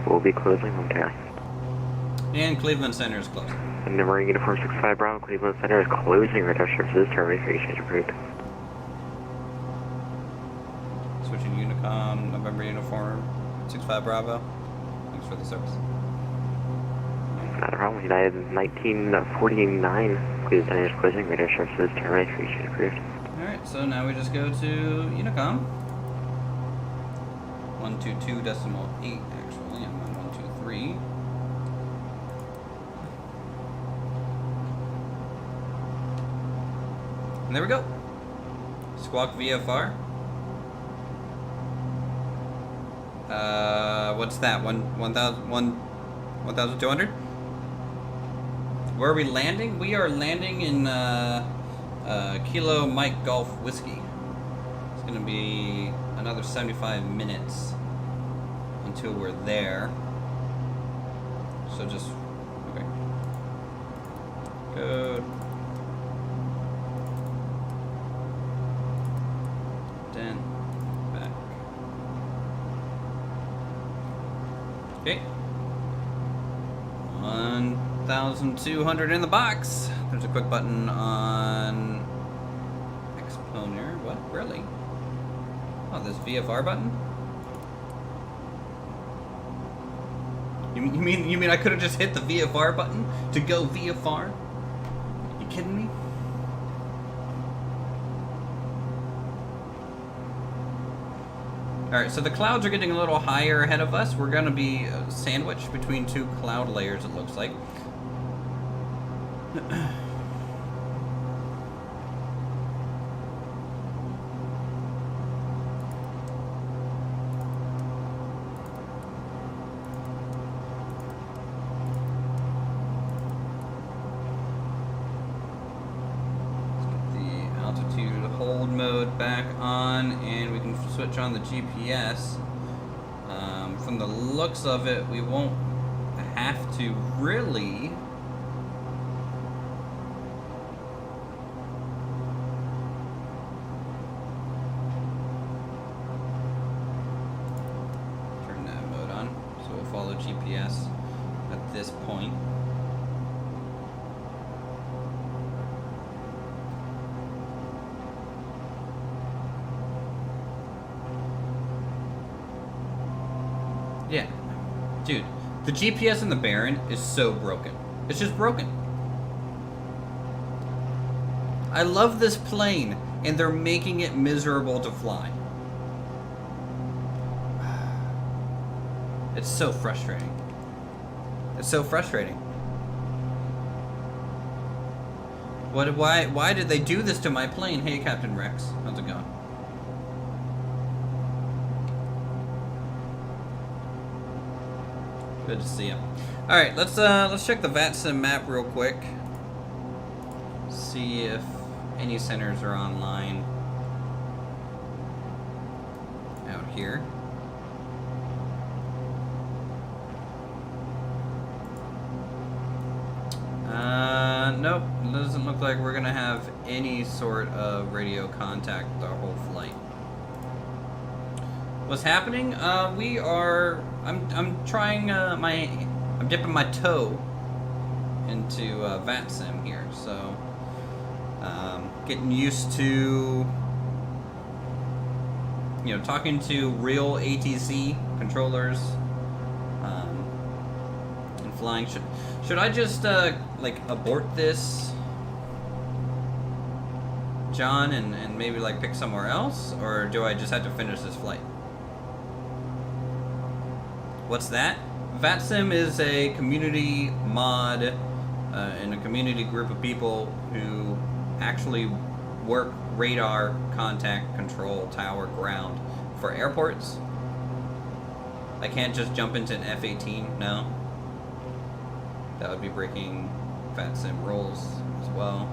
will be closing momentarily. And Cleveland Center is closed. And Number Uniform 65 Bravo, Cleveland Center is closing radar services, terminate for exchange approved. Switching Unicom, November Uniform 65 Bravo. Thanks for the service. Not a problem. United 1949, Cleveland Center is closing radar services, terminate for exchange approved. Alright, so now we just go to Unicom. 122.8 actually, I'm on 123. And there we go. Squawk VFR. What's that? 1,200? Where are we landing? We are landing in Kilo Mike Golf Whiskey. It's gonna be another 75 minutes until we're there. So just, okay. Code. Back. Okay. 1,200 in the box. There's a quick button on Exponer. What? Really? Oh, this VFR button? You mean I could have just hit the VFR button to go VFR? You kidding me? Alright, so the clouds are getting a little higher ahead of us. We're going to be sandwiched between two cloud layers, it looks like. back on, and we can switch on the GPS. From the looks of it, we won't have to really. Turn that mode on, so we'll follow GPS at this point. Yeah, dude, the GPS in the Baron is so broken. It's just broken. I love this plane, and they're making it miserable to fly. It's so frustrating. It's so frustrating. Why did they do this to my plane? Hey, Captain Rex, how's it going? Good to see you. All right, let's check the VATSIM map real quick. See if any centers are online out here. Nope. Doesn't look like we're gonna have any sort of radio contact the whole flight. What's happening? I'm trying I'm dipping my toe into VATSIM here, so getting used to talking to real ATC controllers and flying. Should I just like abort this, John, and maybe like pick somewhere else, or do I just have to finish this flight? What's that? VATSIM is a community mod and a community group of people who actually work radar, contact, control, tower, ground for airports. I can't just jump into an F-18, no. That would be breaking VATSIM rules as well.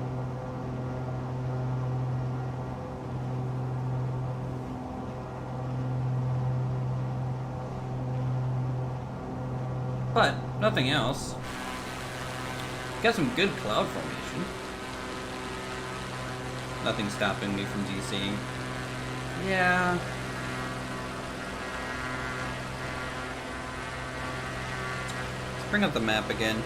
But nothing else. Got some good cloud formation. Nothing stopping me from DCing. Yeah. Let's bring up the map again.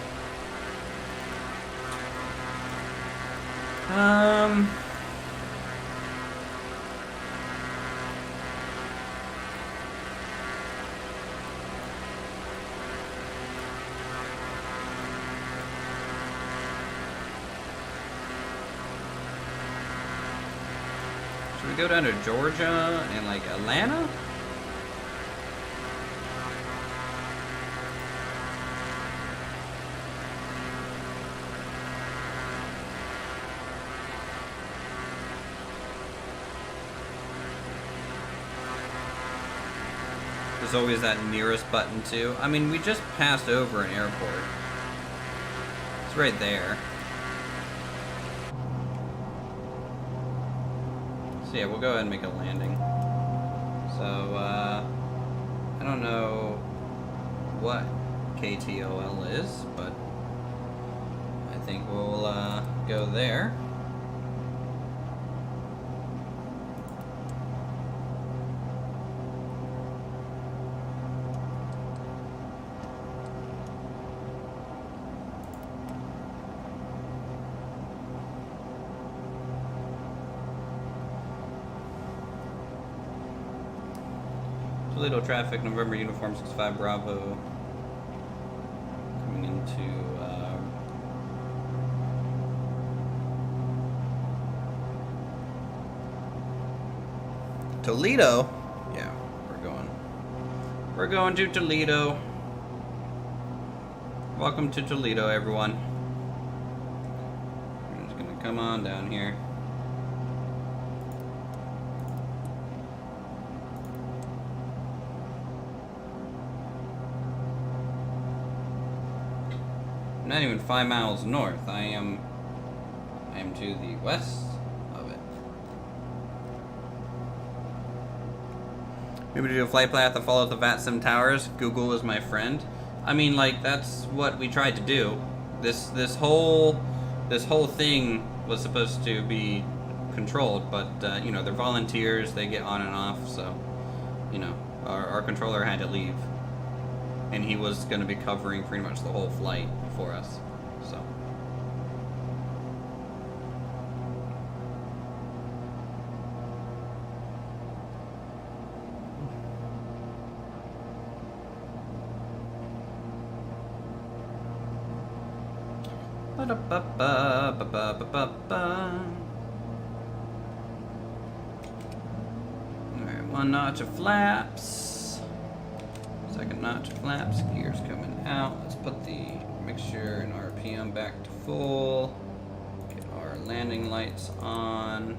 Should we go down to Georgia and like Atlanta? There's always that nearest button too. I mean, we just passed over an airport. It's right there. So yeah, we'll go ahead and make a landing. So, I don't know what KTOL is, but I think we'll go there. Toledo traffic, November uniform 65 Bravo. Coming into Toledo. Yeah, we're going to Toledo. Welcome to Toledo, everyone. We're just gonna come on down here. Not even 5 miles north. I am to the west of it. Maybe to do a flight path that follows the VATSIM towers. Google is my friend. I mean, like, that's what we tried to do. This whole thing was supposed to be controlled, but you know, they're volunteers. They get on and off, so you know, our controller had to leave, and he was going to be covering pretty much the whole flight for us. So. Alright, 1 notch of flaps. 2nd notch of flaps. Gears coming out. Let's put the mixture and RPM back to full. Get our landing lights on.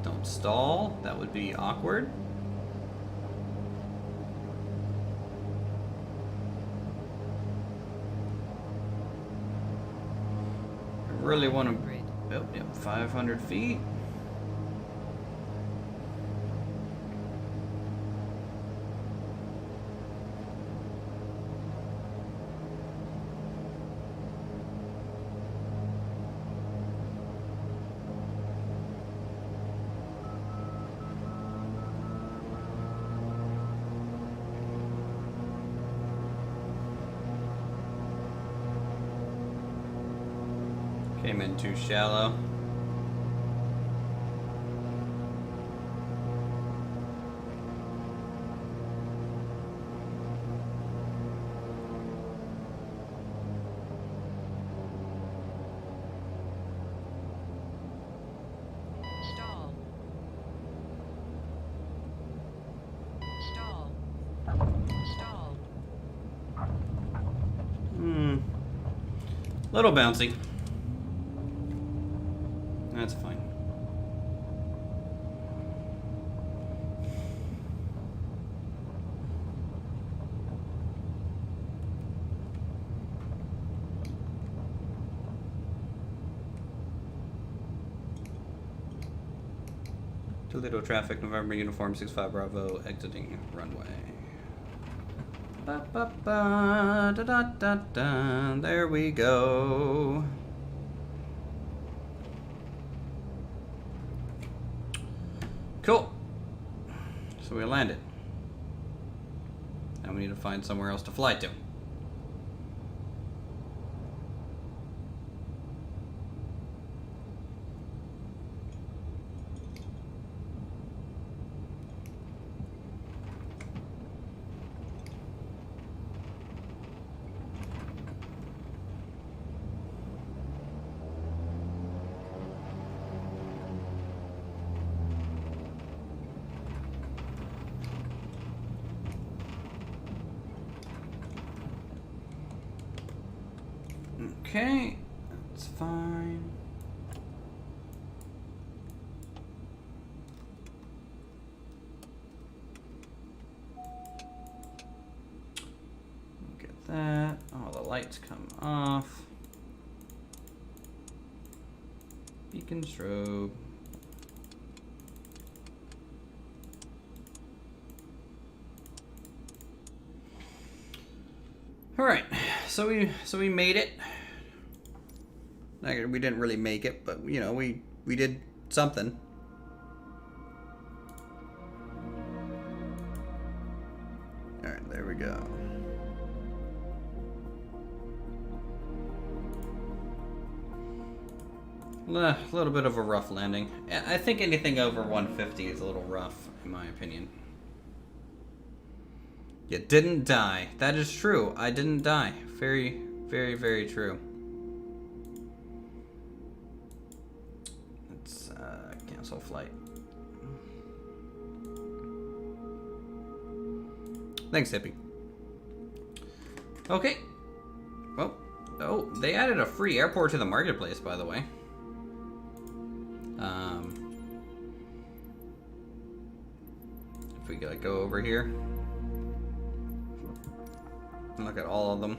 Don't stall. That would be awkward. Really want to. Oh, yep, 500 feet. Came in too shallow. Stall. Stall. Stall. Little bouncy. That's fine. Toledo traffic, November uniform 65 Bravo, exiting runway. Ba, ba, ba, da, da, da, da. There we go. Cool. So we landed. Now we need to find somewhere else to fly to. Okay, that's fine. Get that. Oh, the lights come off. Beacon strobe. All right, so we made it. We didn't really make it, but you know, we did something. All right, there we go. A little bit of a rough landing. I think anything over 150 is a little rough, in my opinion. You didn't die. That is true. I didn't die. Very, very, very true. Let's cancel flight. Thanks, Hippie. Okay. Well, oh, they added a free airport to the marketplace, by the way. If we gotta go over here and look at all of them.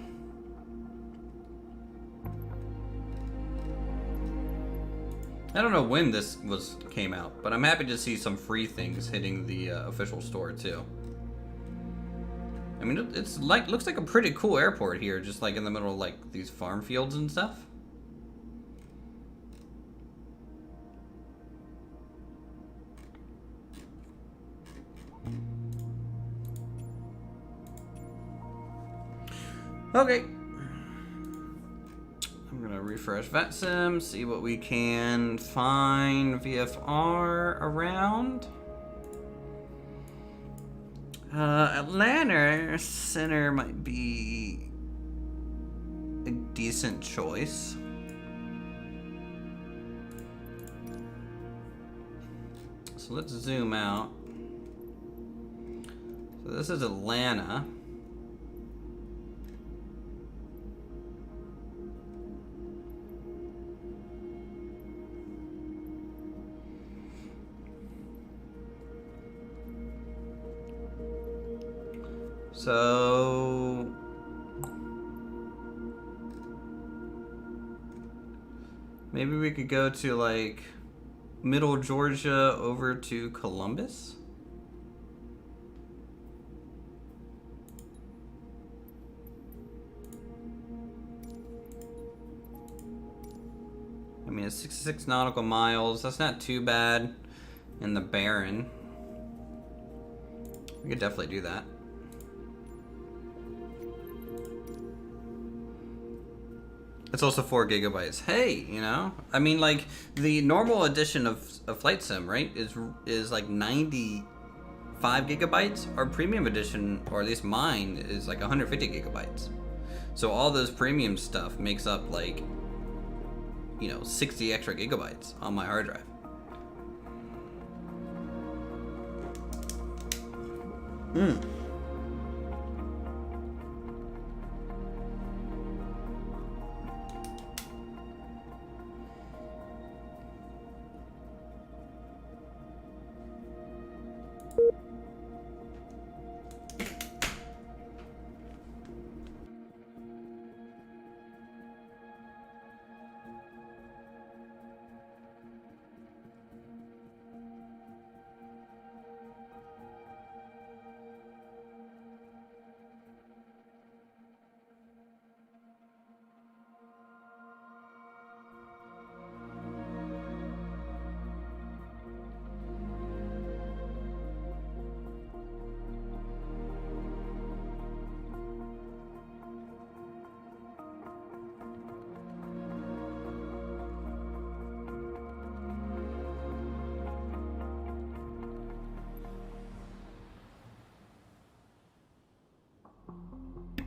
I don't know when this came out, but I'm happy to see some free things hitting the official store too. I mean, it's like looks like a pretty cool airport here, just like in the middle of like these farm fields and stuff. Okay. I'm gonna refresh VATSIM, see what we can find VFR around. Atlanta Center might be a decent choice. So let's zoom out. So this is Atlanta. So maybe we could go to like middle Georgia over to Columbus. I mean, it's 66 nautical miles. That's not too bad in the Barren. We could definitely do that. It's also 4 gigabytes. Hey, you know, I mean, like the normal edition of Flight Sim, right, is like 95 gigabytes. Our premium edition, or at least mine, is like 150 gigabytes. So all those premium stuff makes up like, you know, 60 extra gigabytes on my hard drive.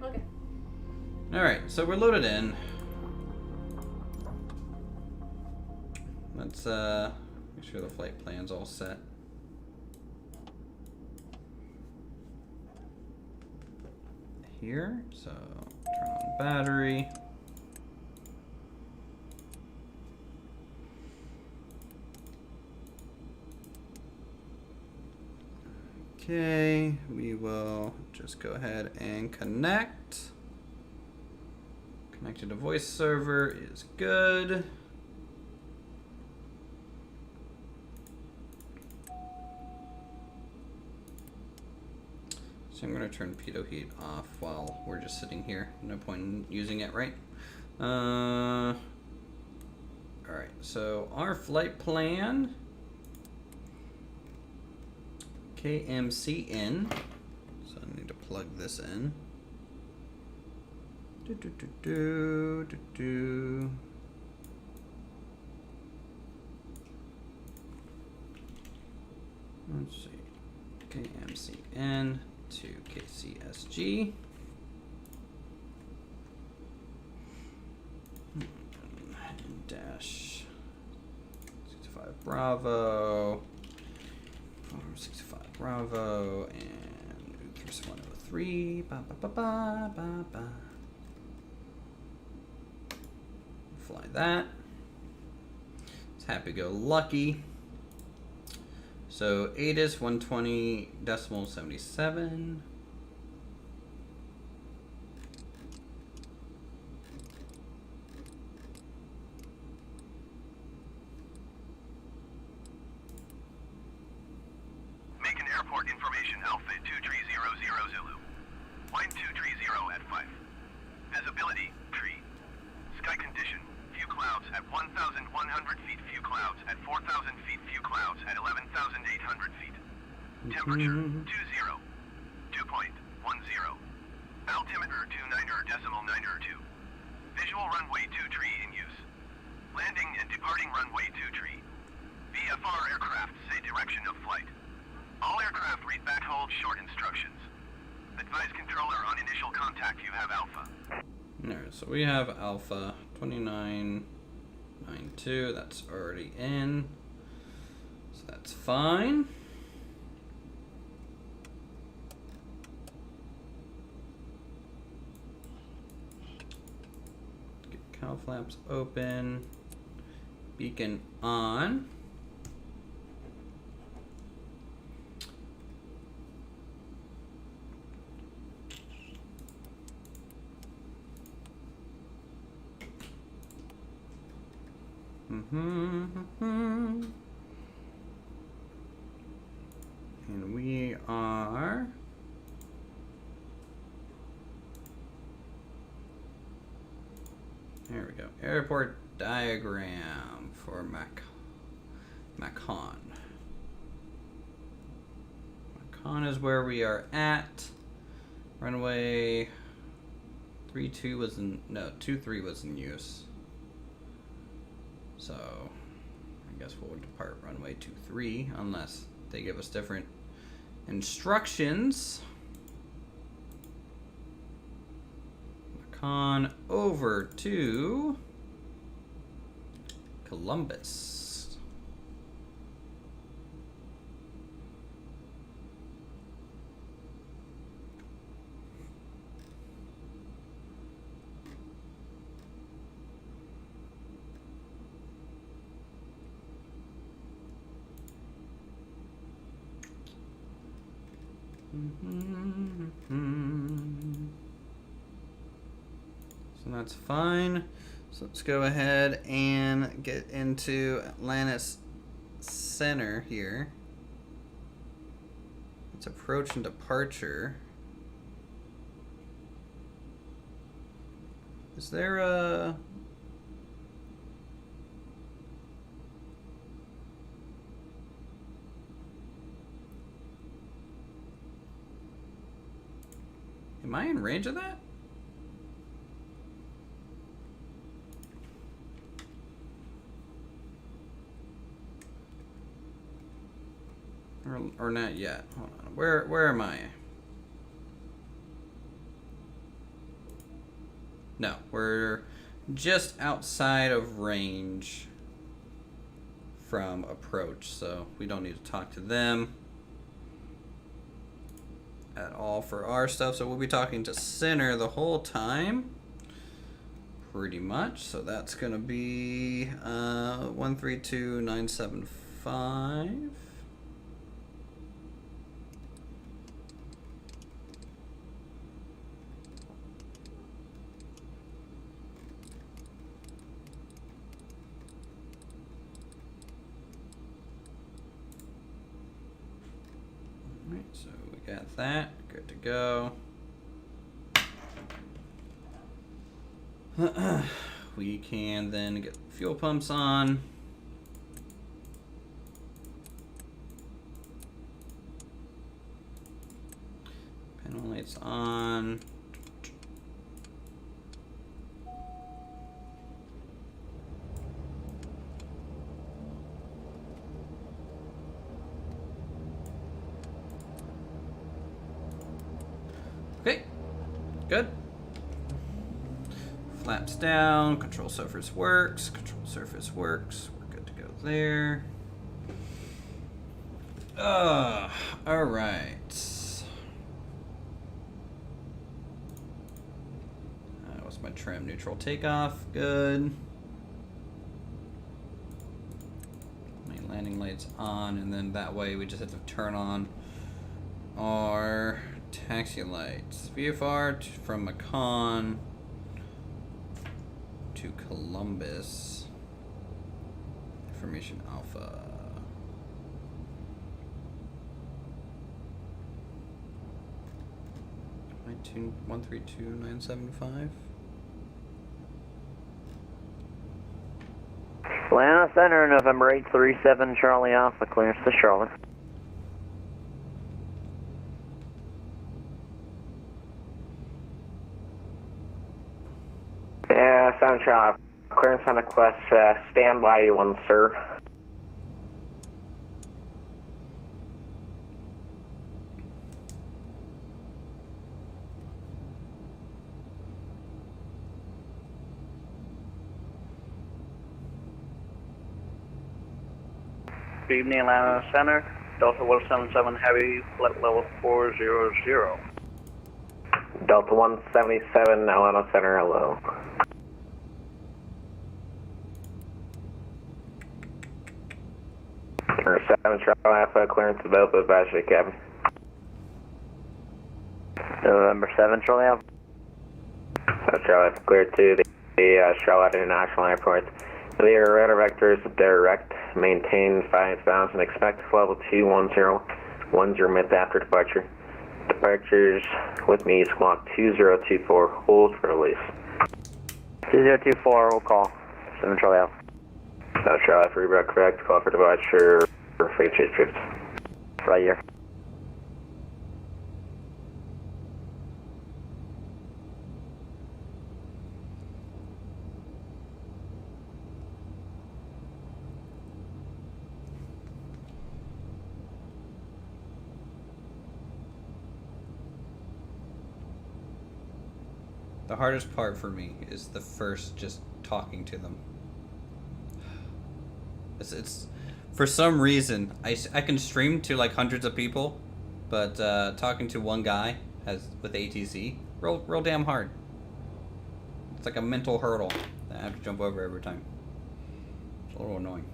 Okay. Alright, so we're loaded in. Let's make sure the flight plan's all set. Here, so turn on battery. Okay, we will just go ahead and connect. Connected to voice server is good. So I'm going to turn pitot heat off while we're just sitting here. No point in using it, right? Alright, so our flight plan. KMC in. So I need to plug this in. Let's see. KMCN to KCSG. Dash 65 Bravo. 65 Bravo and 103. Ba ba ba ba ba ba. Fly that. It's happy go lucky. So ATIS 120.77. Airport information Alpha 2300 Zulu. Wind 230 at 5. Visibility, tree. Sky condition, few clouds at 1,100 feet, few clouds at 4,000 feet, few clouds at 11,800 feet. Temperature, 20. 2.10. Altimeter 29.902. Visual runway 23 in use. Landing and departing runway 23. VFR aircraft say direction of flight. All aircraft read back hold short instructions. Advise controller on initial contact you have Alpha. Alright, so we have Alpha 2992. That's already in. So that's fine. Get cow flaps open. Beacon on. And we are there we go. Airport diagram for Macon. Macon is where we are at. Runway 32 was in 23 was in use. So I guess we'll depart runway 23 unless they give us different instructions. Macon over to Columbus. So that's fine. So let's go ahead and get into Atlantis Center here. It's approach and departure. Is there a... Am I in range of that? Or not yet. Hold on. Where am I? No, we're just outside of range from approach, so we don't need to talk to them at all for our stuff. So we'll be talking to center the whole time, pretty much. So that's gonna be 132975. Alright, so we got that. Good to go. We can then get fuel pumps on. Panel lights on. Okay, good. Flaps down, control surface works, we're good to go there. All right. What's my trim? Neutral takeoff, good. My landing lights on, and then that way we just have to turn on our taxi lights. VFR from Macon to Columbus. Information Alpha. 132975. Atlanta Center, November 837, Charlie Alpha, clearance to Charlotte. Yeah, Sound Charlie, clearance on request, stand by one, sir. Good evening, Atlanta Center. Delta 177 Heavy, flight level 400. Delta 177, Atlanta Center, hello. Or 7 Charlie Alpha, clearance to both advisory cabin. November 7 Charlie Alpha. So Charlie Alpha cleared to the Charlotte International Airport. The radar vector is direct, maintain 5,000, expect level 21010 minutes after departure. Departures with me, squawk 2024, hold for release. 2024, we'll call. 7 Charlie Alpha. South Charlie Alpha, reroute correct, call for departure for freight chase trips. Right here. The hardest part for me is the first, just talking to them. It's for some reason I can stream to like hundreds of people, but talking to one guy with ATC real damn hard. It's like a mental hurdle that I have to jump over every time. It's a little annoying.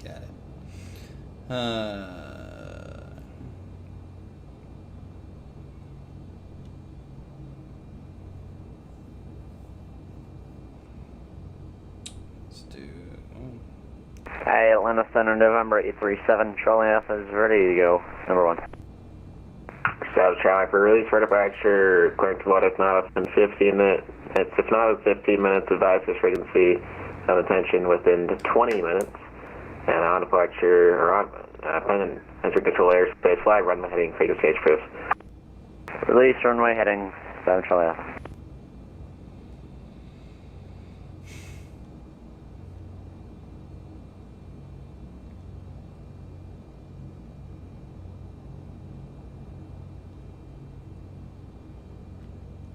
Got it. Let's do. Hey, Atlanta Center, November 837, Charlie Alpha is ready to go. Number 1. South Charlie for release for departure, clearance to what if not within 15 minutes. If not within 15 minutes, advise this frequency of attention within 20 minutes. And on departure, or on enter control airspace flag, runway heading, frequency H-proof. Release runway heading, 7 Charlie Alpha.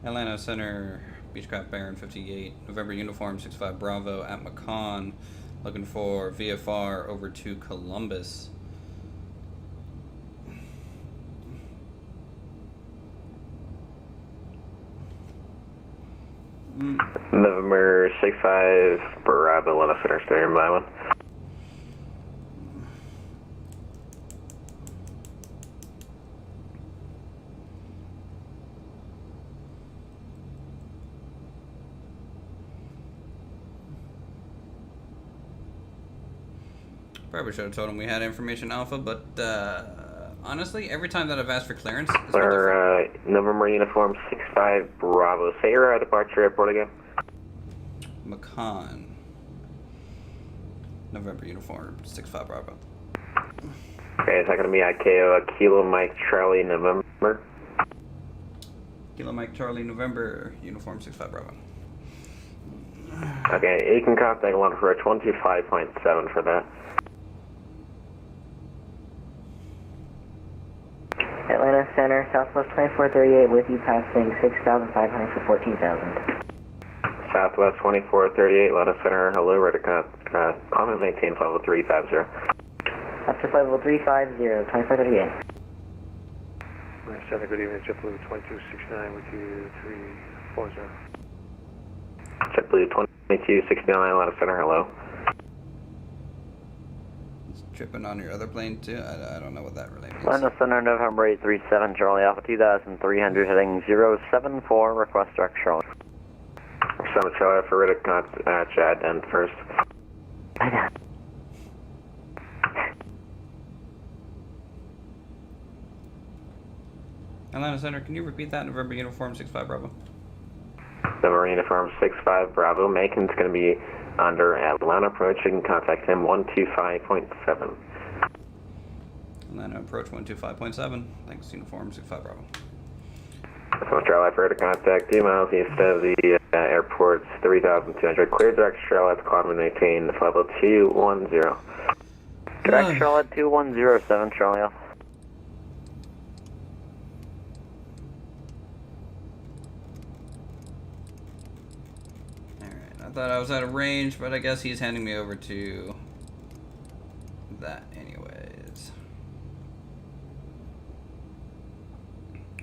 Atlanta Center, Beechcraft Baron 58, November Uniform 65 Bravo at Macon, looking for VFR over to Columbus. November 65 Bravo, Atlanta Center, standing by one. Probably should have told him we had information alpha, but honestly, every time that I've asked for clearance, it's been different. November Uniform 65 Bravo. Say your departure airport again. Macon. November Uniform 65 Bravo. Okay, is that going to be ICAO, Kilo Mike Charlie November? Kilo Mike Charlie November Uniform 65 Bravo. Okay, you can contact Atlanta for a 25.7 for that. Atlanta Center, Southwest 2438 with you passing 6,500 for 14,000. Southwest 2438, Atlanta Center, hello, ready to comment maintain level 350. After flight level 350, 2438. Center, good evening, JetBlue 2269 with you 340. JetBlue 2269, Atlanta Center, hello. Tripping on your other plane too? I don't know what that really means. Atlanta Center, November 837, Charlie Alpha 2300, heading 074, request direct Charlie. 7 Charlie Alpha, ready to contact Chad and first. Atlanta Center, can you repeat that? November Uniform 65 Bravo. November Uniform 65 Bravo, Macon's going to be under Atlanta approach. You can contact him 125.7. Atlanta approach 125.7. Thanks, Uniform 65 Bravo. So Charlie Alpha, ready to contact 2 miles east of the airport, 3,200. Clear direct Charlotte, climb and maintain level 210. Direct Charlotte 2107, Charlie Alpha. I thought I was out of range, but I guess he's handing me over to that anyways.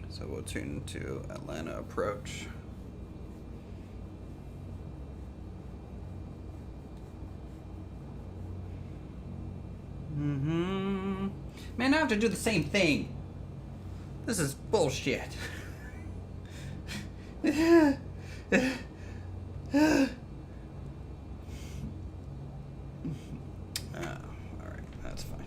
So we'll tune to Atlanta approach. Man, I have to do the same thing. This is bullshit. Alright, that's fine.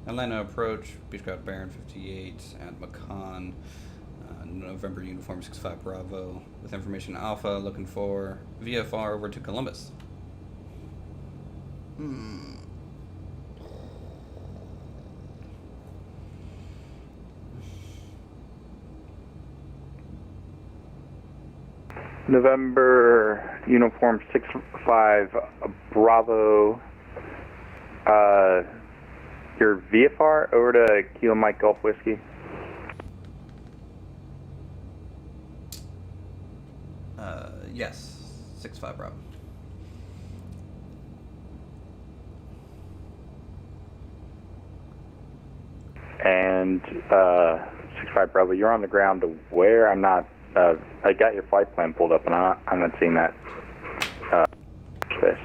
Atlanta approach, Beechcraft Baron 58 at Macon, November Uniform 65 Bravo, with information Alpha, looking for VFR over to Columbus. November Uniform 65 Bravo, your VFR over to Kilo Mike Golf Whiskey. Yes, 65 Bravo. And 65 Bravo, you're on the ground to where? I'm not, I got your flight plan pulled up and I'm not seeing that space.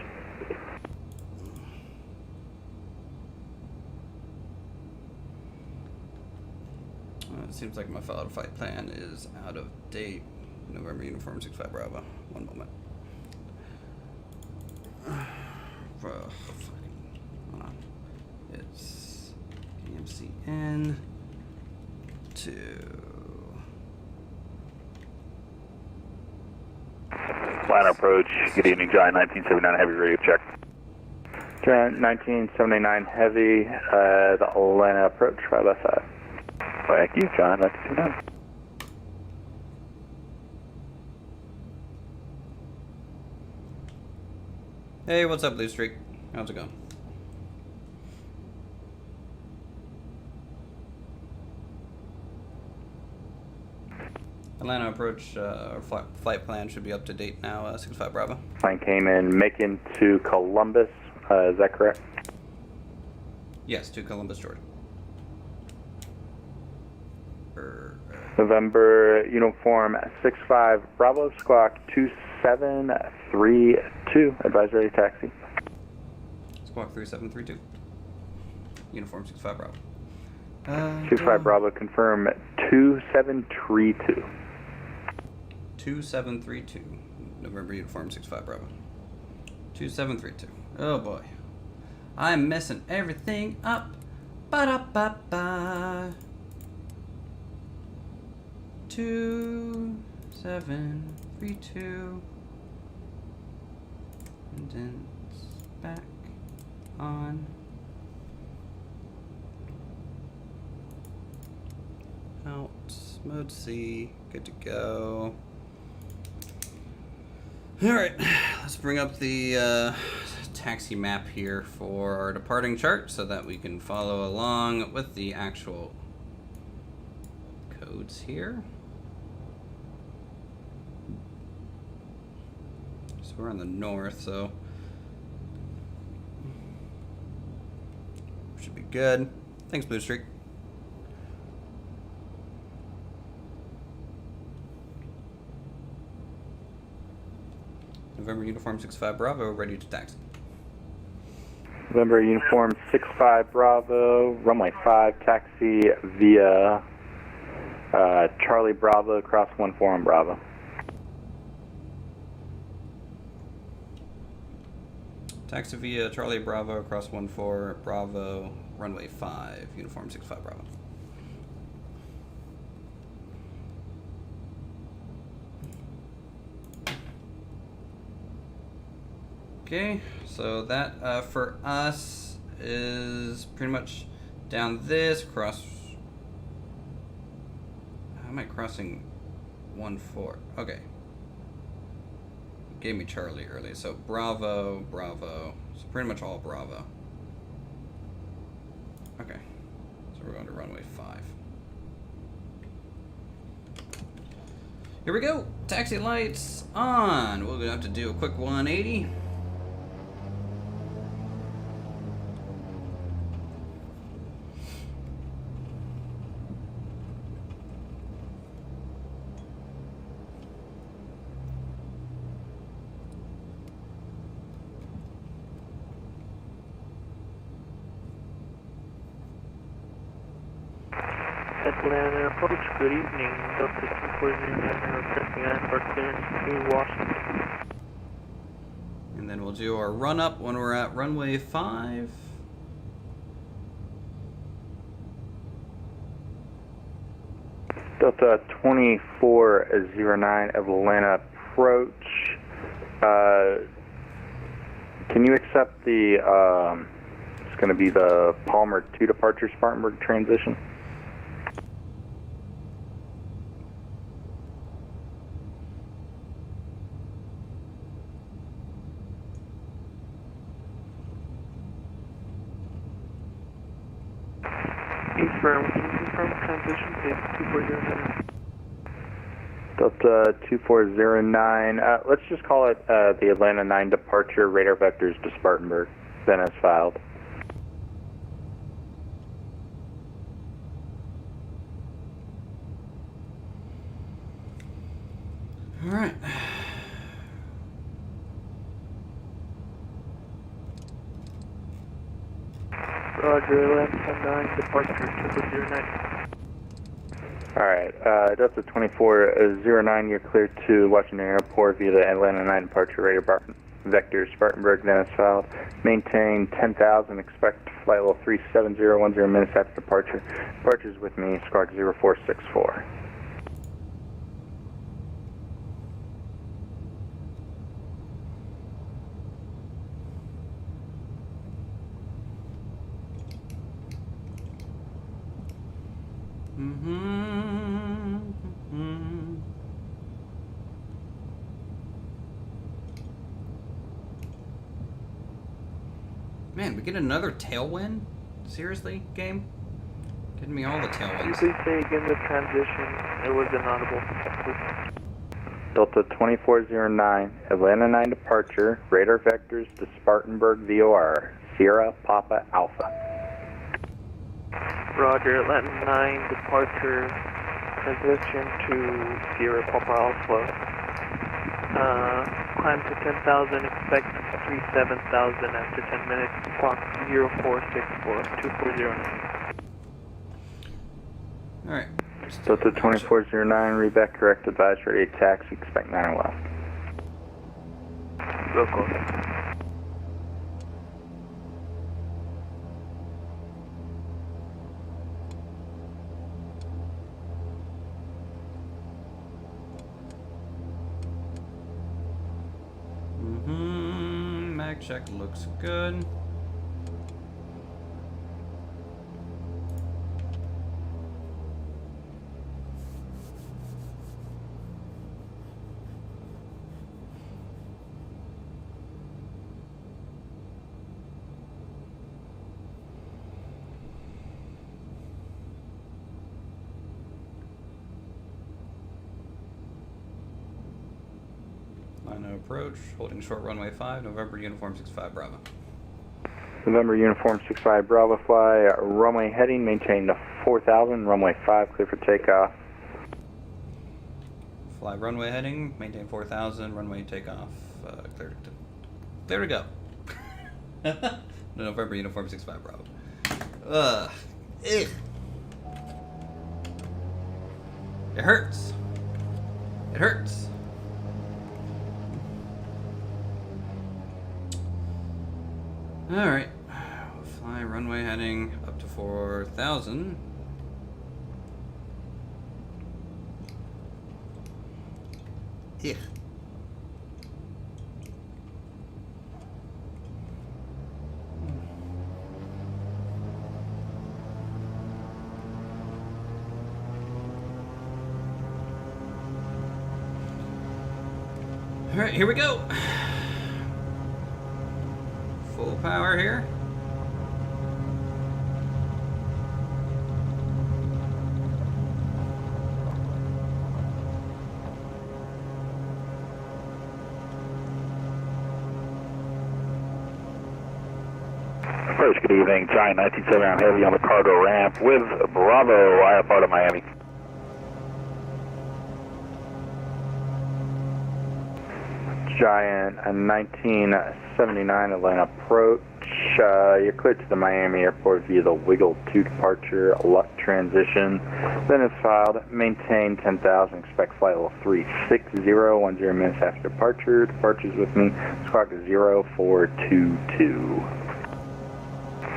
It seems like my followed flight plan is out of date. November Uniform 65 Bravo. One moment. Hold on. It's AMCN to Atlanta approach, good evening, Giant 1979 Heavy radio check. Giant 1979 Heavy, the Atlanta approach, right left side. Thank you, Giant 1979. Hey, what's up, Blue Streak? How's it going? Atlanta approach, flight plan should be up to date now, 65 Bravo. Plane came in Macon to Columbus, is that correct? Yes, to Columbus, Georgia. November Uniform 65 Bravo, squawk 2732, advise ready taxi. Squawk 3732. Uniform 65 Bravo. 65 Bravo, confirm 2732. 2732. November Uniform 65 Bravo. 2732. Oh boy. I'm messing everything up. Ba-da-ba-ba. 2732. 732. Indents back on. Out. Mode C. Good to go. Alright, let's bring up the taxi map here for our departing chart so that we can follow along with the actual codes here. So we're on the north, so should be good. Thanks, Blue Streak. November Uniform 65 Bravo, ready to taxi. November Uniform 65 Bravo, runway 5, taxi via Charlie Bravo, cross 14 on Bravo. Taxi via Charlie Bravo, cross 14 Bravo, runway 5, Uniform 65 Bravo. Okay, so that for us is pretty much down this cross. How am I crossing 14? Okay. Gave me Charlie earlier, so Bravo, Bravo. So pretty much all Bravo. Okay, so we're going to runway 5. Here we go. Taxi lights on. We're gonna have to do a quick 180. Atlanta approach, good evening. Delta 240 requesting airport clearance to Washington. And then we'll do our run up when we're at runway 5. Delta 2409 Atlanta approach. Can you accept the, it's going to be the Palmer 2 departure Spartanburg transition? Confirm, can you confirm transition please? 2409. Delta 2409, let's just call it the Atlanta 9 departure, radar vectors to Spartanburg, then as filed. All right. Roger, Atlanta 9 departure 2409. Alright, Delta 2409, you're clear to Washington Airport via the Atlanta 9 departure radar vector Spartanburg, then as filed. Maintain 10,000, expect flight level 37010 minutes after departure. Departures with me, Squawk 0464. Man, we get another tailwind? Seriously, game? Getting me all the Can you tailwinds. please say again the transition? It was inaudible. Delta 2409, Atlanta 9 departure, radar vectors to Spartanburg VOR, Sierra Papa Alpha. Roger, Atlanta 9 departure, transition to Sierra Papa Alpha. Climb to 10,000, expect 37,000 after 10 minutes, clock 0464, 2409. Alright. Delta 2409, read back correct, advise ready taxi, expect 9 left. Real close. Tag check looks good. Line of approach, holding short runway 5, November Uniform 65 Bravo. November Uniform 65 Bravo, fly runway heading, maintain the 4000, runway 5, clear for takeoff. Fly runway heading, maintain 4000, runway takeoff, clear to go. November Uniform 65 Bravo. Ugh. It hurts. It hurts. Alright. Fly runway heading up to 4000. Yeah. Alright, here we go. Full power here. First, good evening. Giant 1979 Heavy on the cargo ramp with Bravo, IFR to Miami. Giant 1979 Atlanta approach. You're cleared to the Miami airport via the Wiggle 2 departure, luck transition. Then it's filed. Maintain 10,000. Expect flight level 360, 10 minutes after departure. Departures with me. Squawk 0422.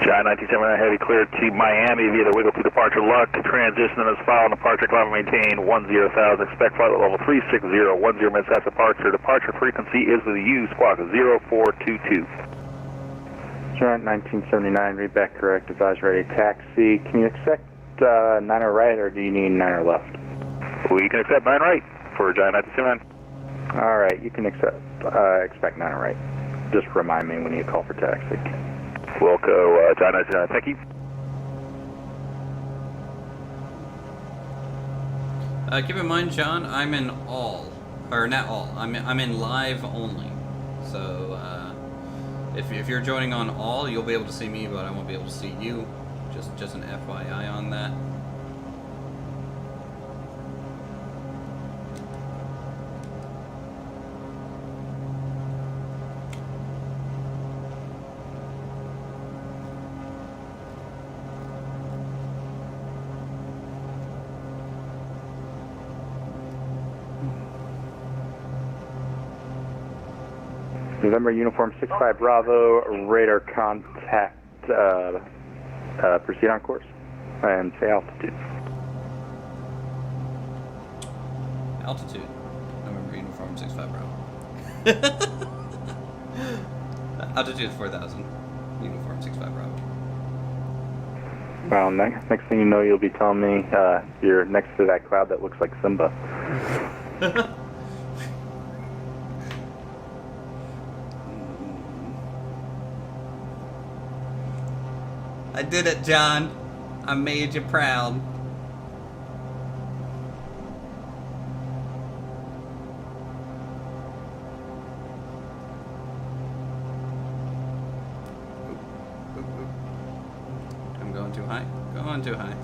Giant 1979 Heavy cleared to Miami via the Wiggle 2 departure, luck transition, and is filed. Departure climb maintain 10,000. Expect flight level 360, 10 minutes after departure. Departure frequency is with you. Squawk 0422. Giant 1979, read back correct. Advise ready taxi. Can you accept 9 right, or do you need 9 left? We can accept 9 right for Giant 1979. All right, you can expect 9 right. Just remind me when you call for taxi. Wilco, Giant 1979, thank you. Keep in mind, John, I'm in all, or not all. I'm in live only. So if you're joining on all, you'll be able to see me, but I won't be able to see you. Just an FYI on that. November Uniform 65 Bravo, radar contact, proceed on course, and say altitude. Altitude. November Uniform 65 Bravo. Altitude 4,000. Uniform 65 Bravo. Well, next thing you know, you'll be telling me you're next to that cloud that looks like Simba. I did it, John. I made you proud. I'm going too high. Going too high.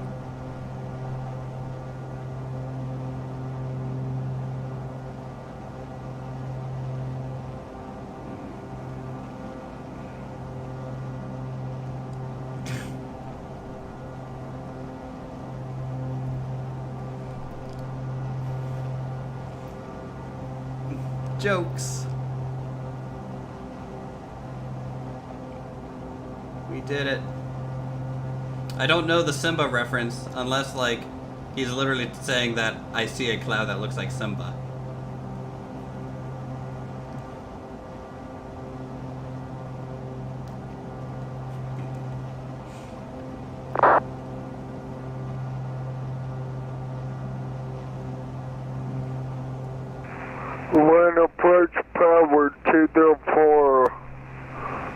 Jokes. We did it. I don't know the Simba reference unless, like, he's literally saying that I see a cloud that looks like Simba.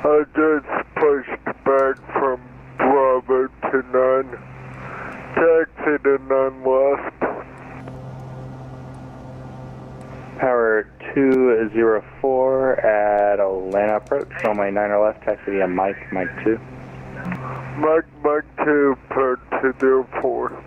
I just pushed back from Bravo to 9. Taxi to 9 left. Power 204 at Atlanta approach, runway 9 left, taxi via Mike 2. Mike 2, per 204.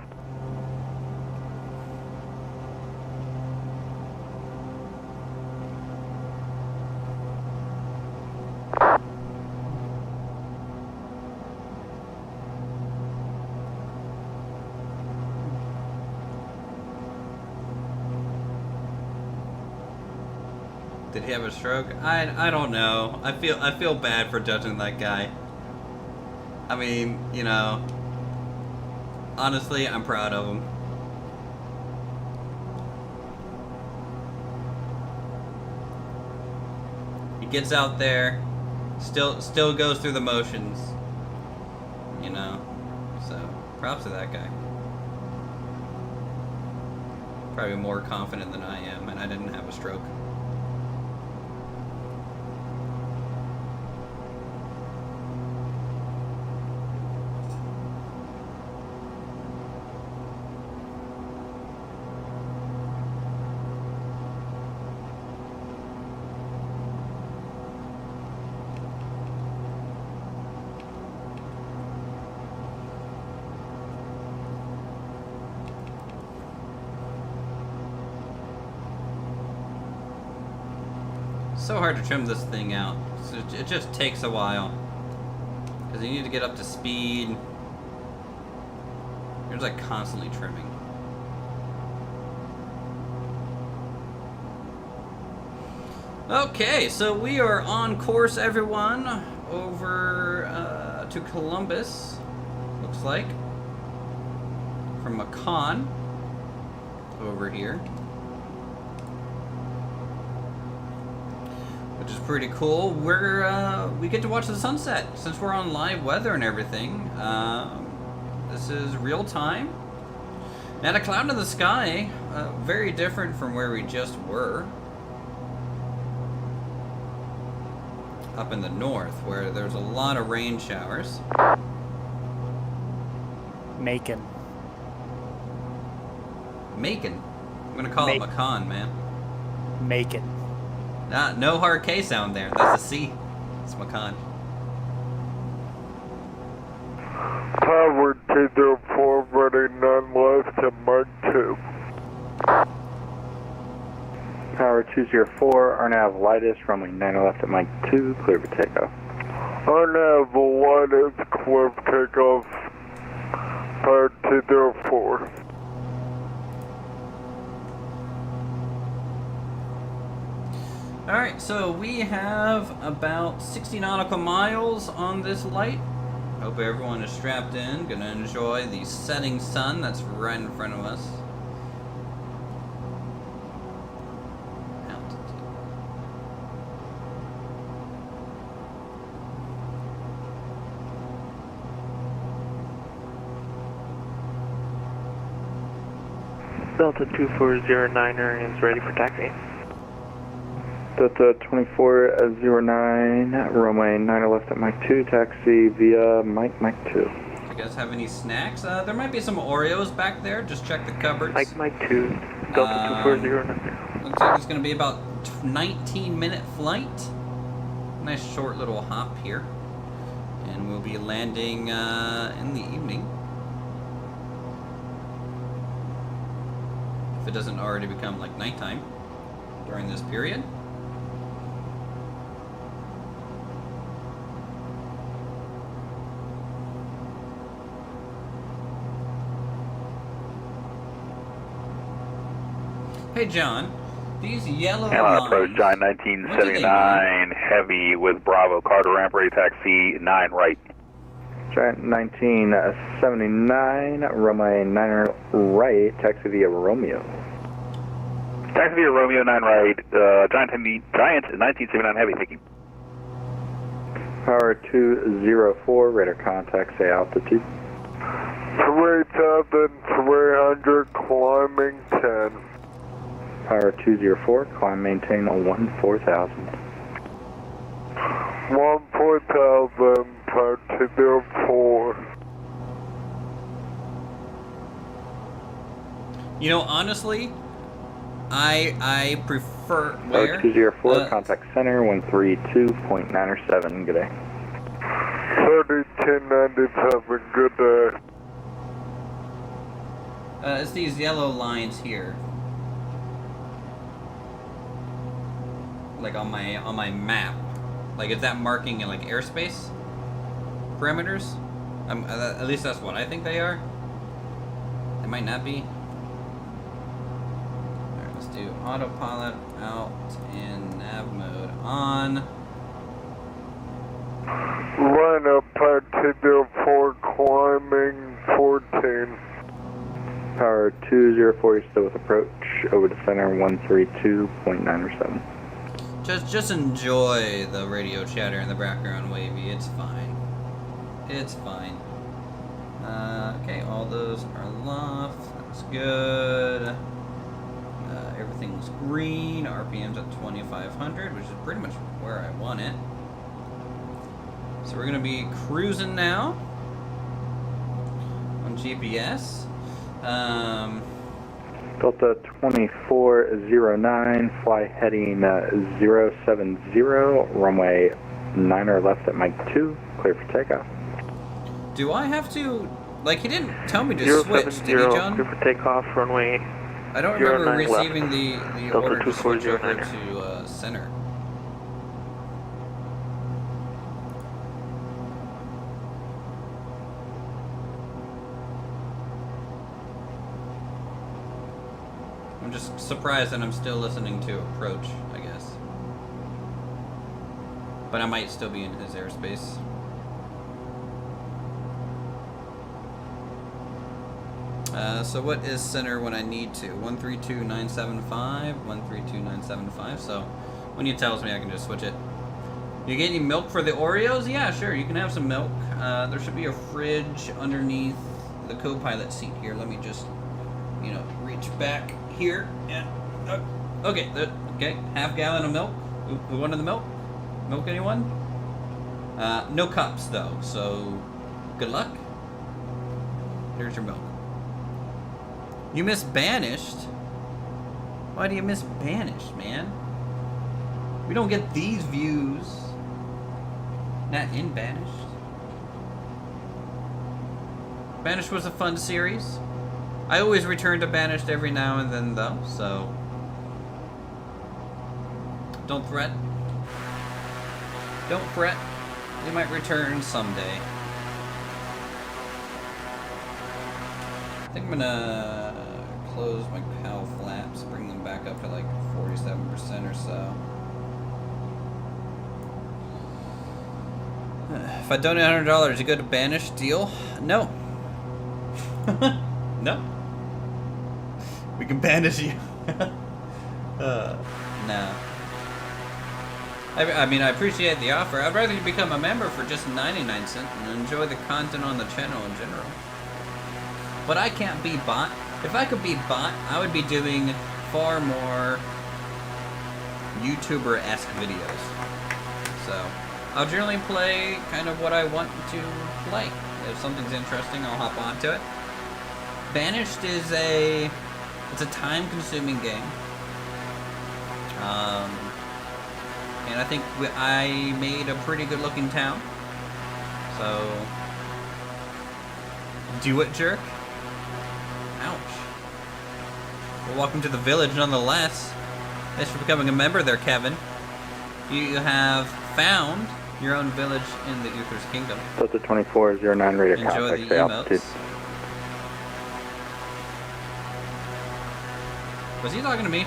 Did he have a stroke? I don't know. I feel bad for judging that guy. I mean, you know, honestly, I'm proud of him. He gets out there, still goes through the motions, you know. So, props to that guy. Probably more confident than I am, and I didn't have a stroke. So hard to trim this thing out. So it just takes a while. Because you need to get up to speed. You're just like constantly trimming. Okay, so we are on course, everyone, over to Columbus, looks like. From Macon over here. Which is pretty cool. We get to watch the sunset since we're on live weather and everything. This is real time. Not a cloud in the sky. Very different from where we just were. Up in the north, where there's a lot of rain showers. Macon. Macon. I'm gonna call it Macon, man. Macon. No hard K sound there. That's a C. It's Macon. Power 204, ready 9 left to Mark 2. Power 204, RNAV lightest, runway 9 left at Mike 2, clear for takeoff. RNAV lightest, clear for takeoff. Power 204. Alright, so we have about 60 nautical miles on this light. Hope everyone is strapped in. Gonna enjoy the setting sun that's right in front of us. Delta 2409er is ready for taxi. Delta 2409, runway 9 left at Mike 2, taxi via Mike 2. Do you guys have any snacks? There might be some Oreos back there. Just check the cupboards. Mike 2, Delta 2409. Looks like it's going to be about 19-minute flight. Nice short little hop here. And we'll be landing in the evening. If it doesn't already become like nighttime during this period. Hey John, these yellow lines, approach Giant 1979 heavy with Bravo, car to ramp ready, taxi 9 right. Giant 1979, runway 9 right, taxi via Romeo. Taxi via Romeo 9 right, Giant 1979 heavy, thank you. Power 204, radar contact, say altitude. 3,300, climbing 10. Power 204, climb maintain on 14,000. 14,000, particle 4. You know, honestly, I prefer where? 0204, contact center 132.907. Good day. 3297, good day. It's these yellow lines here. Like on my map. Like, is that marking like airspace parameters? At least that's what I think they are. It might not be. Alright, let's do autopilot out and nav mode on. Line up, particle 4, climbing 14. Power 204, you're still with approach. Over to center 132.907. Just enjoy the radio chatter in the background, Wavy. It's fine. It's fine. Okay, all those are off. That's good. Everything's green. RPM's at 2,500, which is pretty much where I want it. So we're gonna be cruising now on GPS. Delta 2409, fly heading 070, runway 9 left at Mike 2, clear for takeoff. Do I have to, like, he didn't tell me to switch, did he, John? Clear for takeoff, runway. I don't remember 09 receiving left. the Delta order to switch over 2409. to center. I'm just surprised that I'm still listening to approach, I guess. But I might still be in his airspace. So what is center when I need to? 132975, 132975. So when he tells me, I can just switch it. You get any milk for the Oreos? Yeah, sure. You can have some milk. There should be a fridge underneath the co-pilot seat here. Let me just, you know, reach back here. Yeah. Okay. Okay. Half gallon of milk. Who wanted the milk? Milk, anyone? No cups though. So good luck. Here's your milk. You miss Banished? Why do you miss Banished, man? We don't get these views. Not in Banished. Banished was a fun series. I always return to Banished every now and then, though, so don't fret. Don't fret. They might return someday. I think I'm gonna close my PAL flaps, bring them back up to like 47% or so. If I donate $100, you go to Banished deal? No. No. We can banish you. No. I mean, I appreciate the offer. I'd rather you become a member for just 99 cents and enjoy the content on the channel in general. But I can't be bot. If I could be bot, I would be doing far more YouTuber-esque videos. So, I'll generally play kind of what I want to play. If something's interesting, I'll hop onto it. Banished is it's a time-consuming game. And I think I made a pretty good-looking town. So, do it, jerk. Ouch. Well, welcome to the village, nonetheless. Thanks for becoming a member there, Kevin. You have found your own village in the Uther's Kingdom. Delta 2409, radar Enjoy contact, the altitude. emotes. Was he talking to me?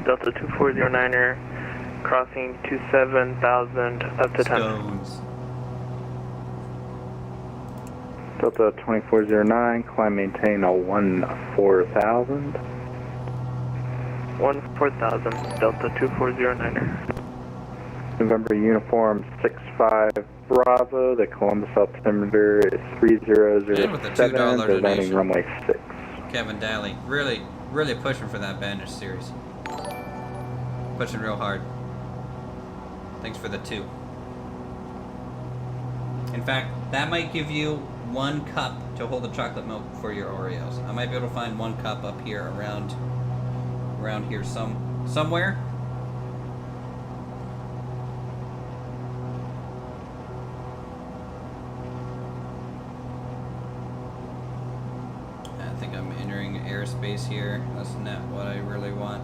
Delta 2409er, crossing 27,000 up to 10. Stones. Delta 2409, climb maintain a 14,000. 14,000, Delta 2409er. November uniform 65 Bravo, the Columbus altimeter is 3007, And with the $2 they're landing donation. runway 6. Kevin Daly. Really pushing for that Banished series. Pushing real hard. Thanks for the 2. In fact, that might give you 1 cup to hold the chocolate milk for your Oreos. I might be able to find 1 cup up here around here somewhere. I think I'm entering airspace here. That's not what I really want.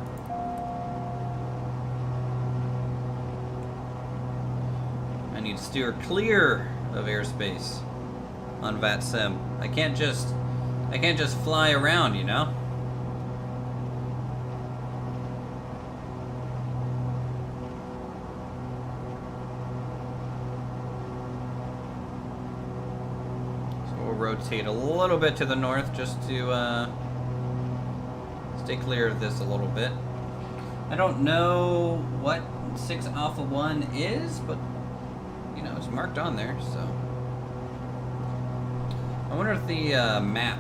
I need to steer clear of airspace on VATSIM. I can't just fly around, you know? So we'll rotate a little bit to the north just to stay clear of this a little bit. I don't know what 6 Alpha 1 is, but you know, it's marked on there, so. I wonder if the map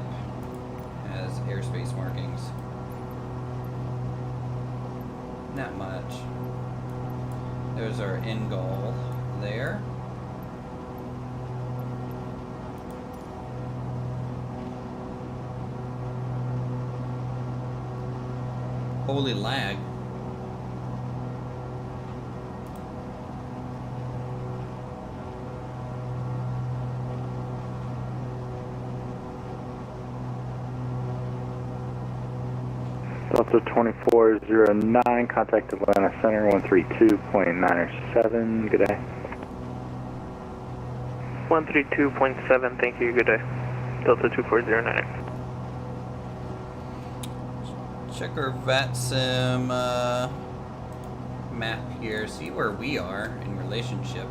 has airspace markings. Not much. There's our end goal there. Holy lag. Delta 2409, contact Atlanta Center 132.907, good day. 132.7, thank you, good day. Delta 2409. Check our VATSIM map here, see where we are in relationship.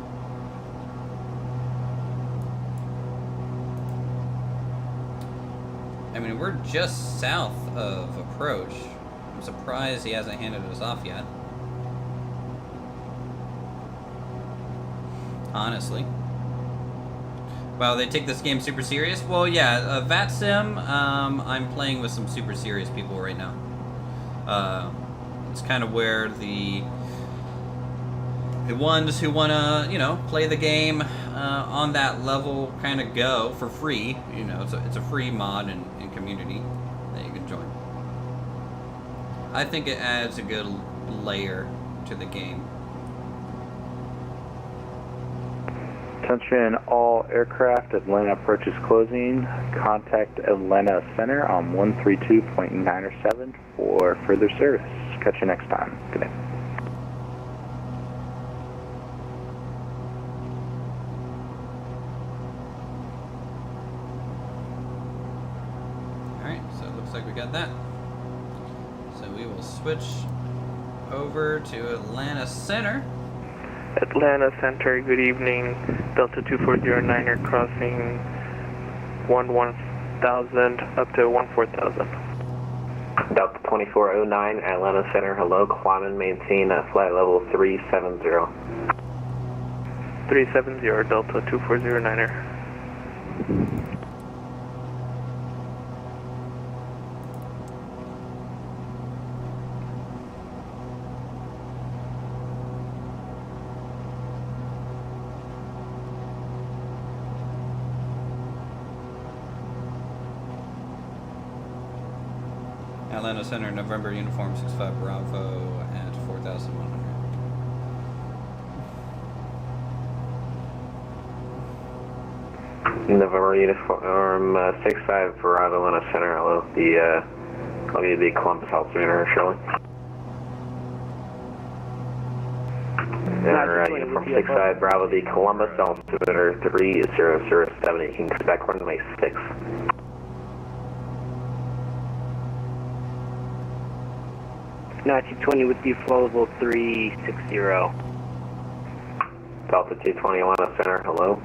I mean, we're just south of approach. I'm surprised he hasn't handed us off yet. Honestly. Well, they take this game super serious? Well, yeah, VATSIM, I'm playing with some super serious people right now. It's kind of where the ones who want to, you know, play the game on that level kind of go for free. You know, it's a free mod and community that you can join. I think it adds a good layer to the game. Attention all aircraft, Atlanta approach is closing. Contact Atlanta Center on 132.907 for further service. Catch you next time. Good day. Like we got that. So we will switch over to Atlanta Center. Atlanta Center, good evening. Delta 2409, crossing 11,000 up to 14,000. Delta 2409, Atlanta Center, hello. Climb and maintain flight level 370. 370, Delta 2409er. Atlanta Center, November, uniform 65 Bravo at 4,100. November uniform 65 Bravo, Atlanta Center, hello. I'll give you the Columbus altimeter shortly. Uniform 65 Bravo, the Columbus altimeter 3007, you can expect runway 6. Nazi 20 with you, flow level 360. Delta 220 Atlanta Center, hello.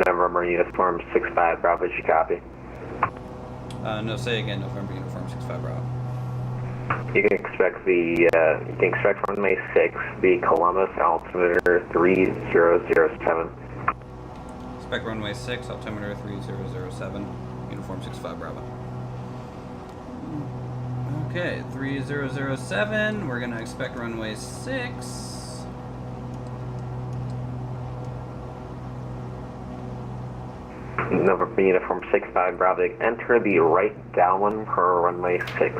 November uniform 65 Bravo, did you copy? No, say again, November uniform 65 Bravo. You can expect runway 6, the Columbus altimeter 3007. Expect runway 6, altimeter 3007, uniform 65 Bravo. Okay, 3007, we're gonna expect runway 6. November Uniform 65 Bravo, enter the right downwind for runway 6.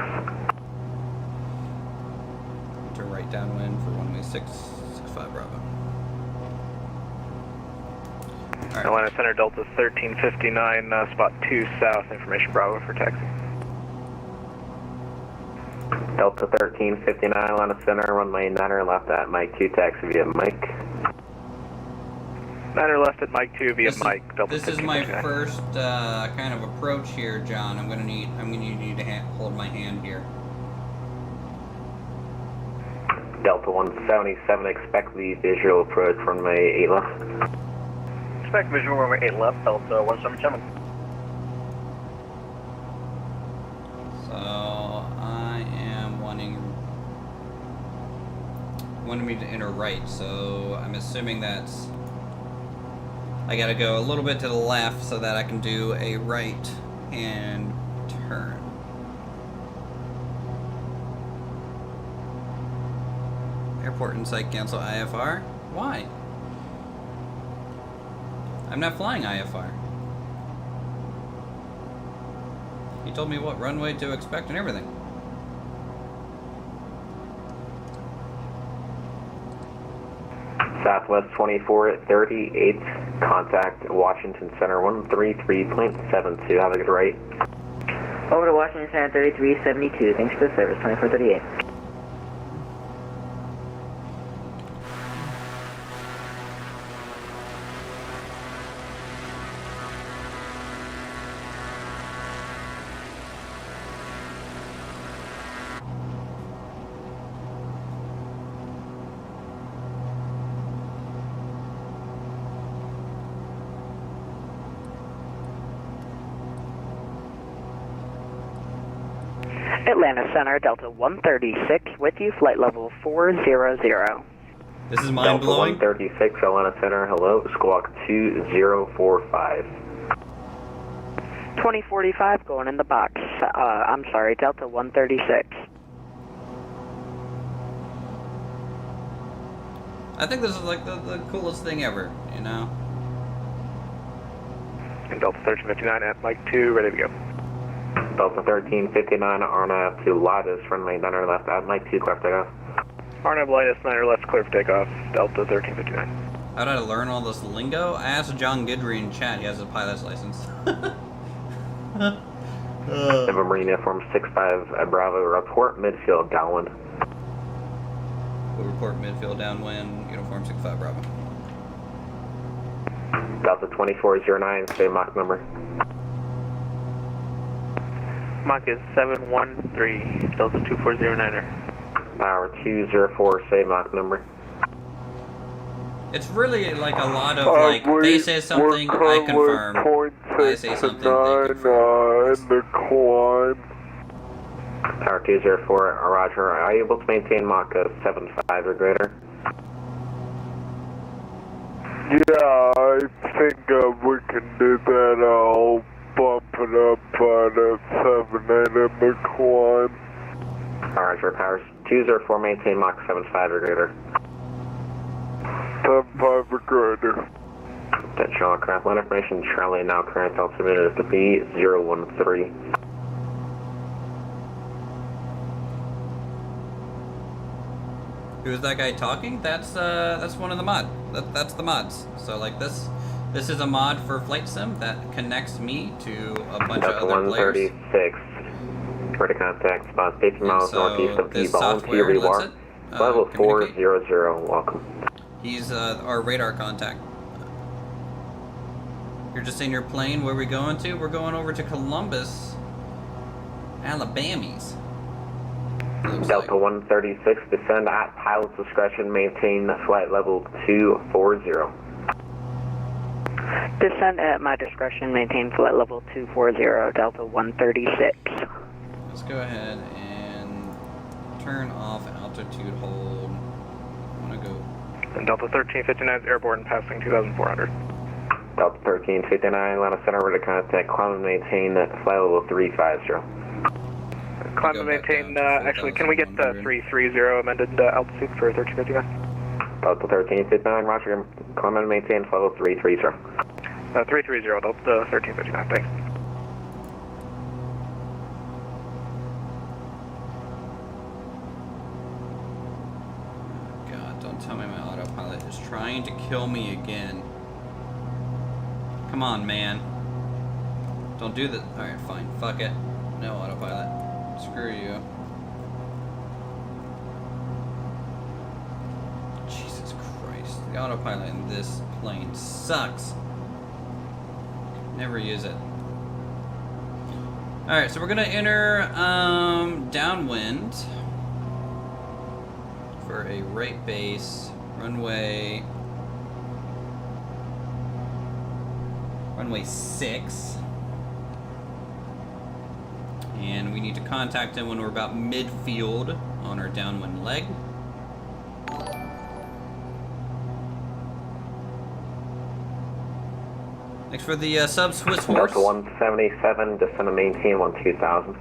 To right downwind for runway 65 Bravo. Alright. Atlanta Center Delta 1359, spot 2 south, information Bravo for taxi. Delta 1359, Atlanta Center, runway 9 left at Mike 2, taxi via Mike. 9 left at Mike 2 via Mike. Delta This is my 1359. first kind of approach here, John. I'm gonna need you to hold my hand here. Delta 177, expect the visual approach runway 8 left. Expect visual runway 8 left, Delta 177. So I am wanting me to enter right. So I'm assuming that's I gotta go a little bit to the left so that I can do a right hand turn. Airport Insight cancel IFR? Why? I'm not flying IFR. He told me what runway to expect and everything. Southwest 2438, contact Washington Center 133.72, have a good rate. Over to Washington Center 3372, thanks for the service, 2438. Atlanta Center, Delta 136 with you, flight level 400. This is Delta mind-blowing. 136, Atlanta Center, hello, squawk 2045. 2045 going in the box. I'm sorry, Delta 136. I think this is like the coolest thing ever, you know? And Delta 1359 at Mike 2, ready to go. Delta 1359, RNAV to Ladas, runway 9 left at Mike 2, clear for takeoff. RNAV Linus 9 left, clear for takeoff, Delta 1359. How did I learn all this lingo? I asked John Guidry in chat, he has a pilot's license. November Uniform 65 Bravo, report midfield downwind. We'll report midfield downwind, Uniform 65 Bravo. Delta 2409, say Mach number. Mach is 713, Delta 2409er. Power 204, say Mach number. It's really like a lot of like, they say something, I confirm. I say something, they confirm. In the climb. Power 204, Roger. Are you able to maintain Mach 75 or greater? Yeah, I think we can do that. I'll bump it up at 78 in the climb. Roger. Power 204, maintain Mach 75 or greater. 75 or greater. Attention all craft, line information, Charlie, now current altimeter is to be 013. Who's that guy talking? That's one of the mod. That's the mods. So like this is a mod for Flight Sim that connects me to a bunch of other players. 136. Ready to contact, spot 50 miles northeast of this T-Ball, software lets it level communicate. 400, welcome. He's our radar contact. You're just in your plane. Where are we going to? We're going over to Columbus, Alabamies. Delta 136, descend at pilot's discretion, maintain flight level 240. Descend at my discretion, maintain flight level 240, Delta 136. Let's go ahead and turn off altitude hold. I want to go. And Delta 1359 is airborne, passing 2,400. Delta 1359, Atlanta Center, ready to contact, climb and maintain flight level 350. Climb and maintain, actually, can we get 330 amended altitude for 1359? Delta 1359, Roger, climb and maintain flight level 330. 330, Delta 1359, thanks. God, don't tell me my autopilot is trying to kill me again. Come on, man. Don't do that. Alright, fine. Fuck it. No autopilot. Screw you. Jesus Christ. The autopilot in this plane sucks. Never use it. Alright, so we're gonna enter downwind for a right base runway 6. And we need to contact him when we're about midfield on our downwind leg. Thanks for the sub Swiss horse. Delta 177, descend and maintain 12000.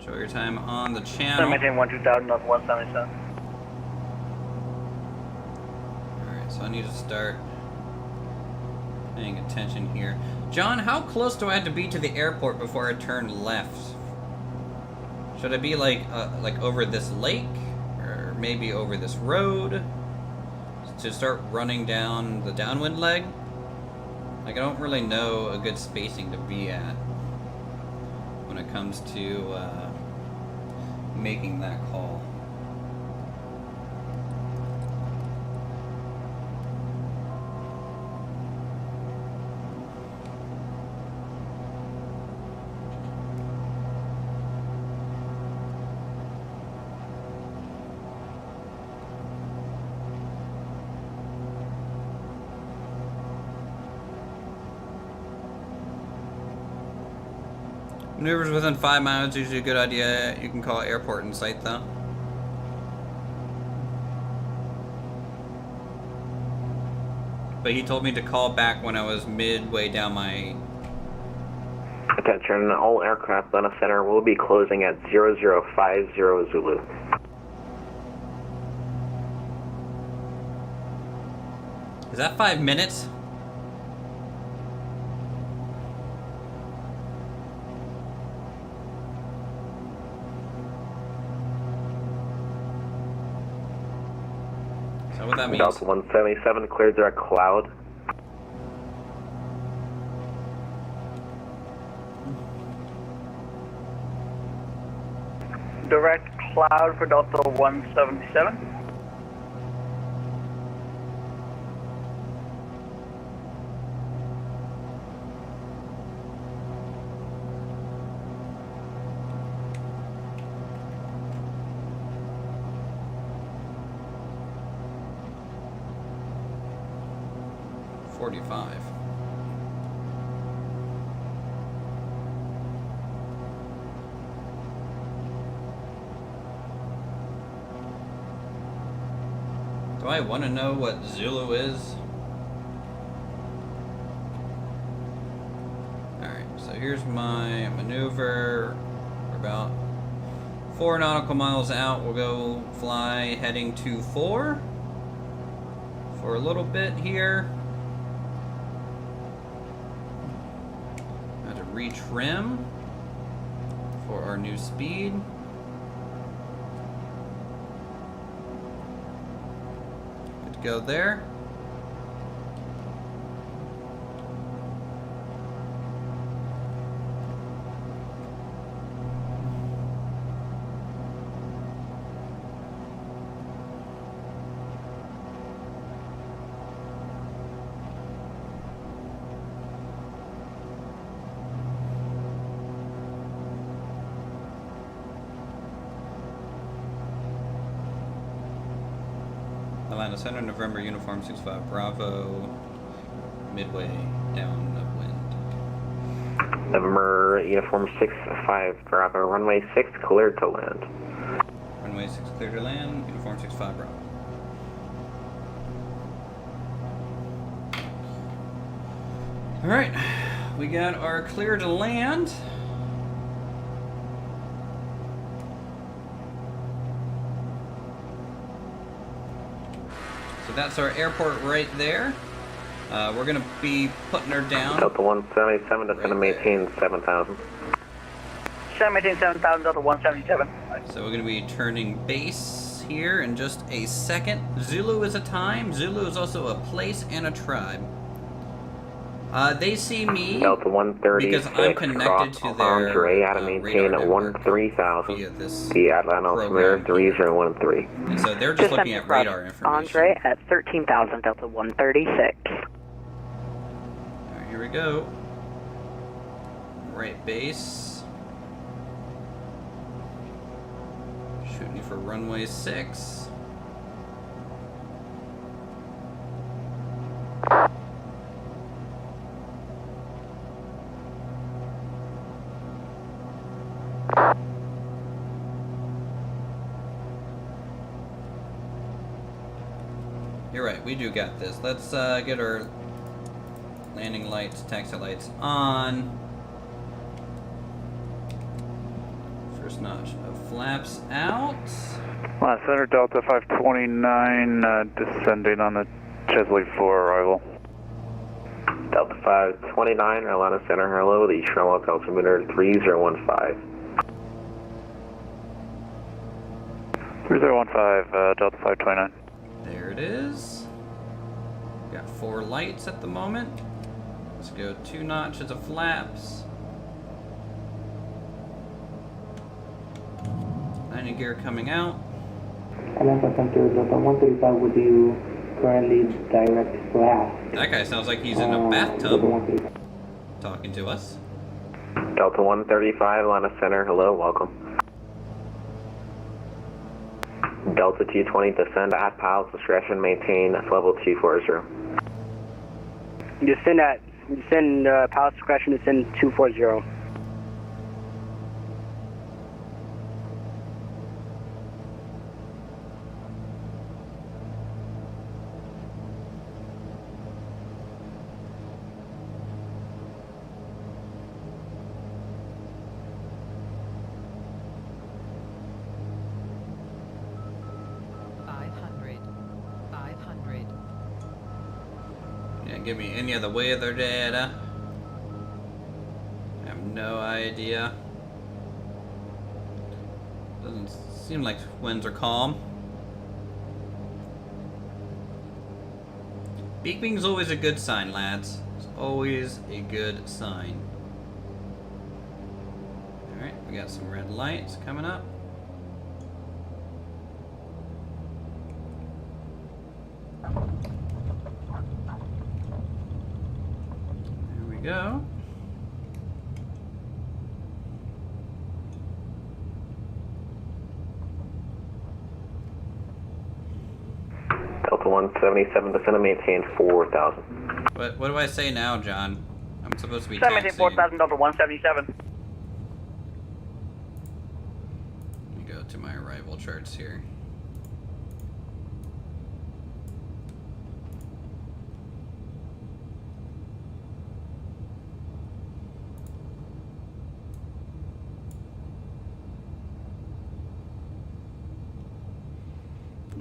Show your time on the channel. Descend and maintain 12000, Delta 177. Alright, so I need to start paying attention here. John, how close do I have to be to the airport before I turn left? Should I be like over this lake? Or maybe over this road? To start running down the downwind leg? Like, I don't really know a good spacing to be at when it comes to making that call. Maneuvers within 5 miles, usually a good idea. You can call airport in sight though. But he told me to call back when I was midway down my... Attention, all aircraft Atlanta Center will be closing at 0050 Zulu. Is that 5 minutes? Is that what that means? Delta 177, clear direct cloud. Direct cloud for Delta 177. Do I want to know what Zulu is? Alright, so here's my maneuver. We're about 4 nautical miles out. We'll go fly heading to 4 for a little bit here. Got to retrim for our new speed. Good to go there. Atlanta Center, November, Uniform 65 Bravo, midway downwind. November, Uniform 65 Bravo, runway 6 cleared to land. Runway 6 cleared to land, Uniform 65 Bravo. Alright, we got our clear to land. So that's our airport right there. We're gonna be putting her down. Delta 177, that's going to maintain 7,000. Descend maintain 7,000, Delta 177. So we're gonna be turning base here in just a second. Zulu is a time. Zulu is also a place and a tribe. They see me Delta 136, because I'm connected to their Andre, out of maintain at 13,000. The Atlanta altimeter 3013. And so they're just looking at radar information. Andre at 13,000, Delta 136. Alright, here we go. Right base. Shooting for runway 6. You're right, we do got this. Let's get our landing lights, taxi lights on. First notch of flaps out. Center Delta 529, descending on the Chesley 4 arrival. Delta 529, Atlanta Center, hello, the Charlotte altimeter 3015. 3015, Delta 529. There it is. Got 4 lights at the moment. Let's go 2 notches of flaps. Landing gear coming out. Atlanta Center, Delta 135 with you currently direct blast. That guy sounds like he's in a bathtub talking to us. Delta 135, Atlanta Center, hello, welcome. Delta 220, descend at pilot's discretion, maintain level 240. Descend pilot's discretion, descend 240. Give me any of the weather data. I have no idea. Doesn't seem like winds are calm. Beeping's always a good sign, lads. It's always a good sign. Alright, we got some red lights coming up. Go. Delta 177, descend and maintain 4,000. What do I say now, John? I'm supposed to be Descend maintain taxiing. 4,000, Delta 177. Let me go to my arrival charts here.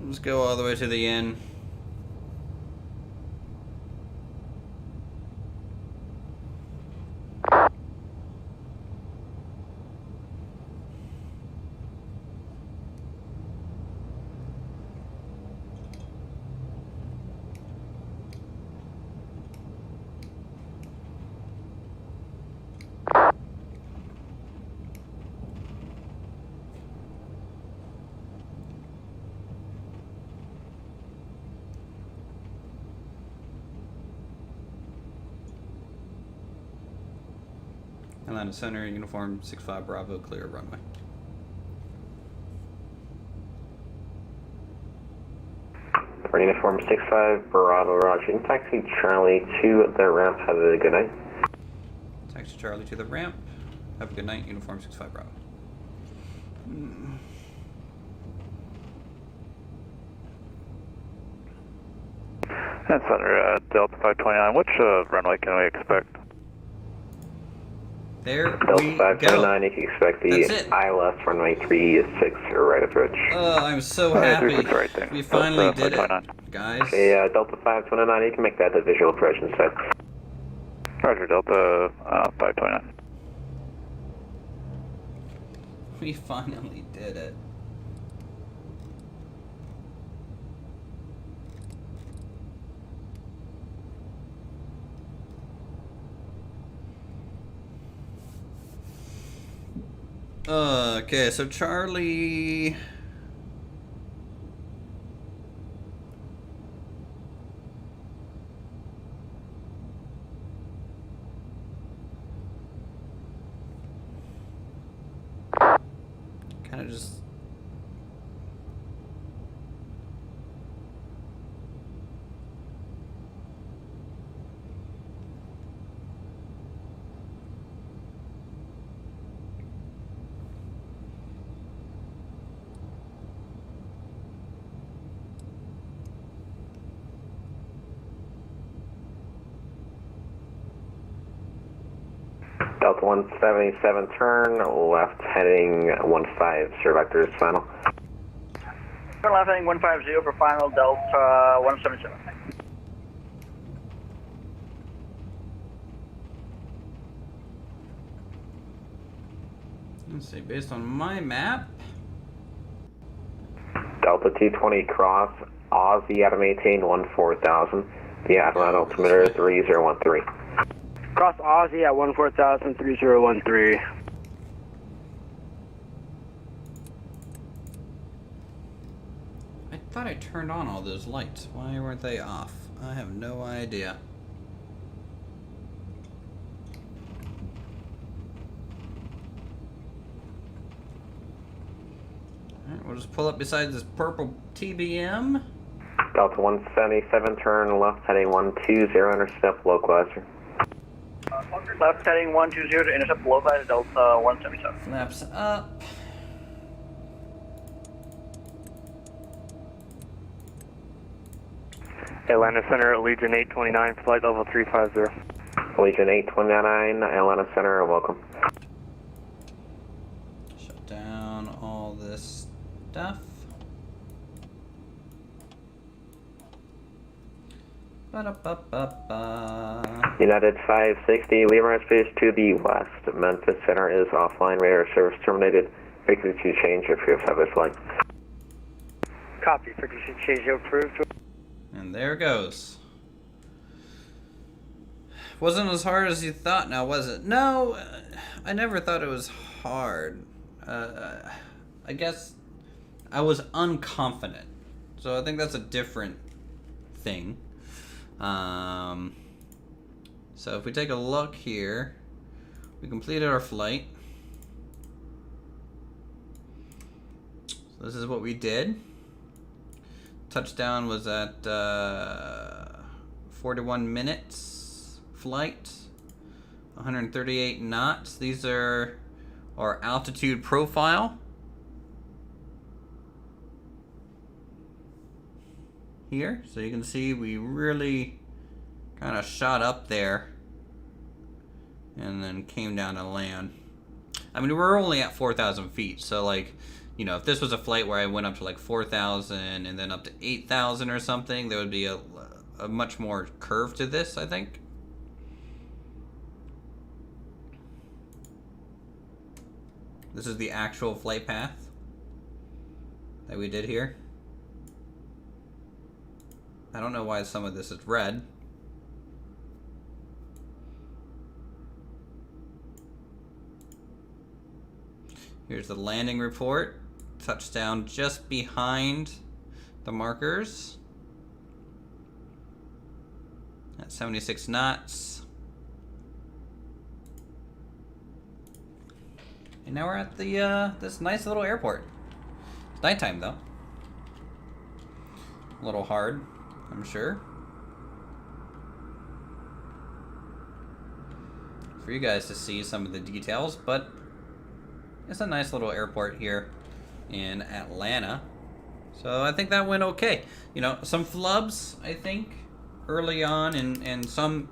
Let's go all the way to the end. Atlanta Center, uniform 65 Bravo, clear runway. For uniform 65 Bravo, roger. Taxi Charlie to the ramp, have a good night. Taxi Charlie to the ramp, have a good night, uniform 65 Bravo. And Center, Delta 529, which runway can we expect? There Delta we 529, go. you can expect the That's it. ILS runway 36 right approach. Oh, I'm so Alright, happy. 36 right there. We finally Delta did it, 529. guys. Okay, Delta 529, you can make that the visual approach instead. Roger, Delta 529. We finally did it. Okay, so Charlie... kind of just... Delta 177 turn, left heading 15, sir vectors final. Turn left heading 150 for final, Delta 177. Let's see, based on my map... Delta 220 cross, Aussie at maintain 14,000, the Admiral altimeter 3013. Cross Aussie at 14,000, 3013. I thought I turned on all those lights. Why weren't they off? I have no idea. Alright, we'll just pull up beside this purple TBM. Delta 177 turn, left heading 120, intercept localizer. Left heading 120 to intercept localizer, Delta 177. Flaps up. Atlanta Center, Legion 829, flight level 350. Legion 829, Atlanta Center, welcome. Shut down all this stuff. Ba-da-ba-ba-ba. United 560, leave our airspace to the west. Memphis Center is offline, radar service terminated. Frequency change if you have a flight. Copy, frequency change approved. And there it goes. Wasn't as hard as you thought now, was it? No, I never thought it was hard. I guess I was unconfident. So I think that's a different thing. So if we take a look here, we completed our flight. So this is what we did. Touchdown was at 41 minutes flight, 138 knots. These are our altitude profile. Here, so you can see we really kind of shot up there and then came down to land. I mean, we're only at 4,000 feet, so like, you know, if this was a flight where I went up to like 4,000 and then up to 8,000 or something, there would be a much more curve to this, I think. This is the actual flight path that we did here. I don't know why some of this is red. Here's the landing report. Touchdown just behind the markers at 76 knots. And now we're at the this nice little airport. It's nighttime though. A little hard, I'm sure, for you guys to see some of the details, but it's a nice little airport here in Atlanta. So I think that went okay. You know, some flubs, I think, early on, and some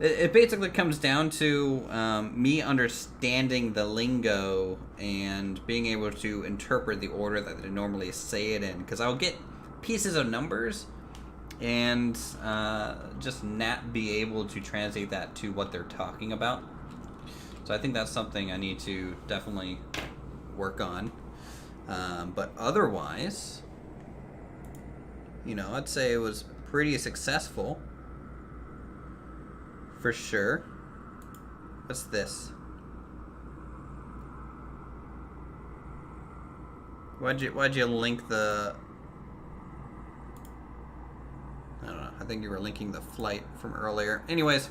it basically comes down to me understanding the lingo and being able to interpret the order that they normally say it in. Because I'll get pieces of numbers and just not be able to translate that to what they're talking about. So I think that's something I need to definitely work on. But otherwise, you know, I'd say it was pretty successful. For sure. What's this? Why'd you link the... I don't know. I think you were linking the flight from earlier. Anyways,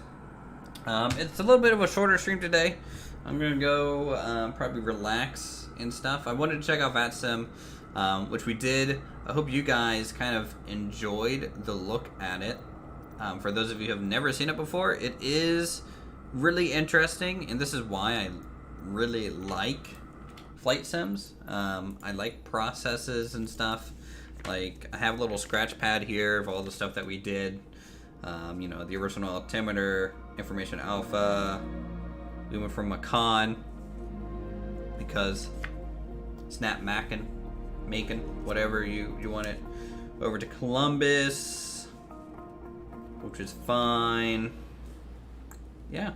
it's a little bit of a shorter stream today. I'm gonna go probably relax and stuff. I wanted to check out VATSIM, which we did. I hope you guys kind of enjoyed the look at it. For those of you who have never seen it before, it is really interesting, and this is why I really like flight sims. I like processes and stuff. Like, I have a little scratch pad here of all the stuff that we did. You know, the original altimeter, information alpha. We went from Macon because snap Macon, whatever you want it, over to Columbus, which is fine. Yeah.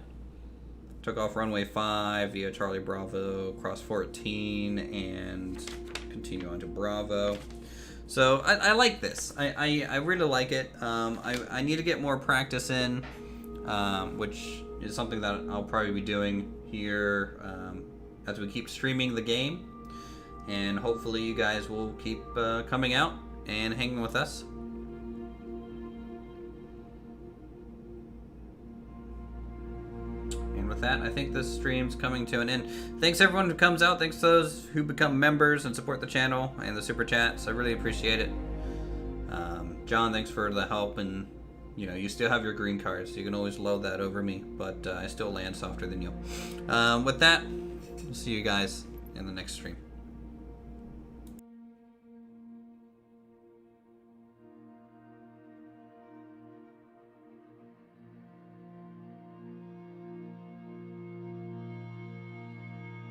Took off runway 5 via Charlie Bravo, cross 14, and continue on to Bravo. So I like this. I really like it. I need to get more practice in, which is something that I'll probably be doing here as we keep streaming the game. And hopefully you guys will keep coming out and hanging with us. And with that, I think this stream's coming to an end. Thanks everyone who comes out. Thanks to those who become members and support the channel and the super chats. I really appreciate it. John, thanks for the help. And you know, you still have your green card, so you can always load that over me. But I still land softer than you. With that, we'll see you guys in the next stream.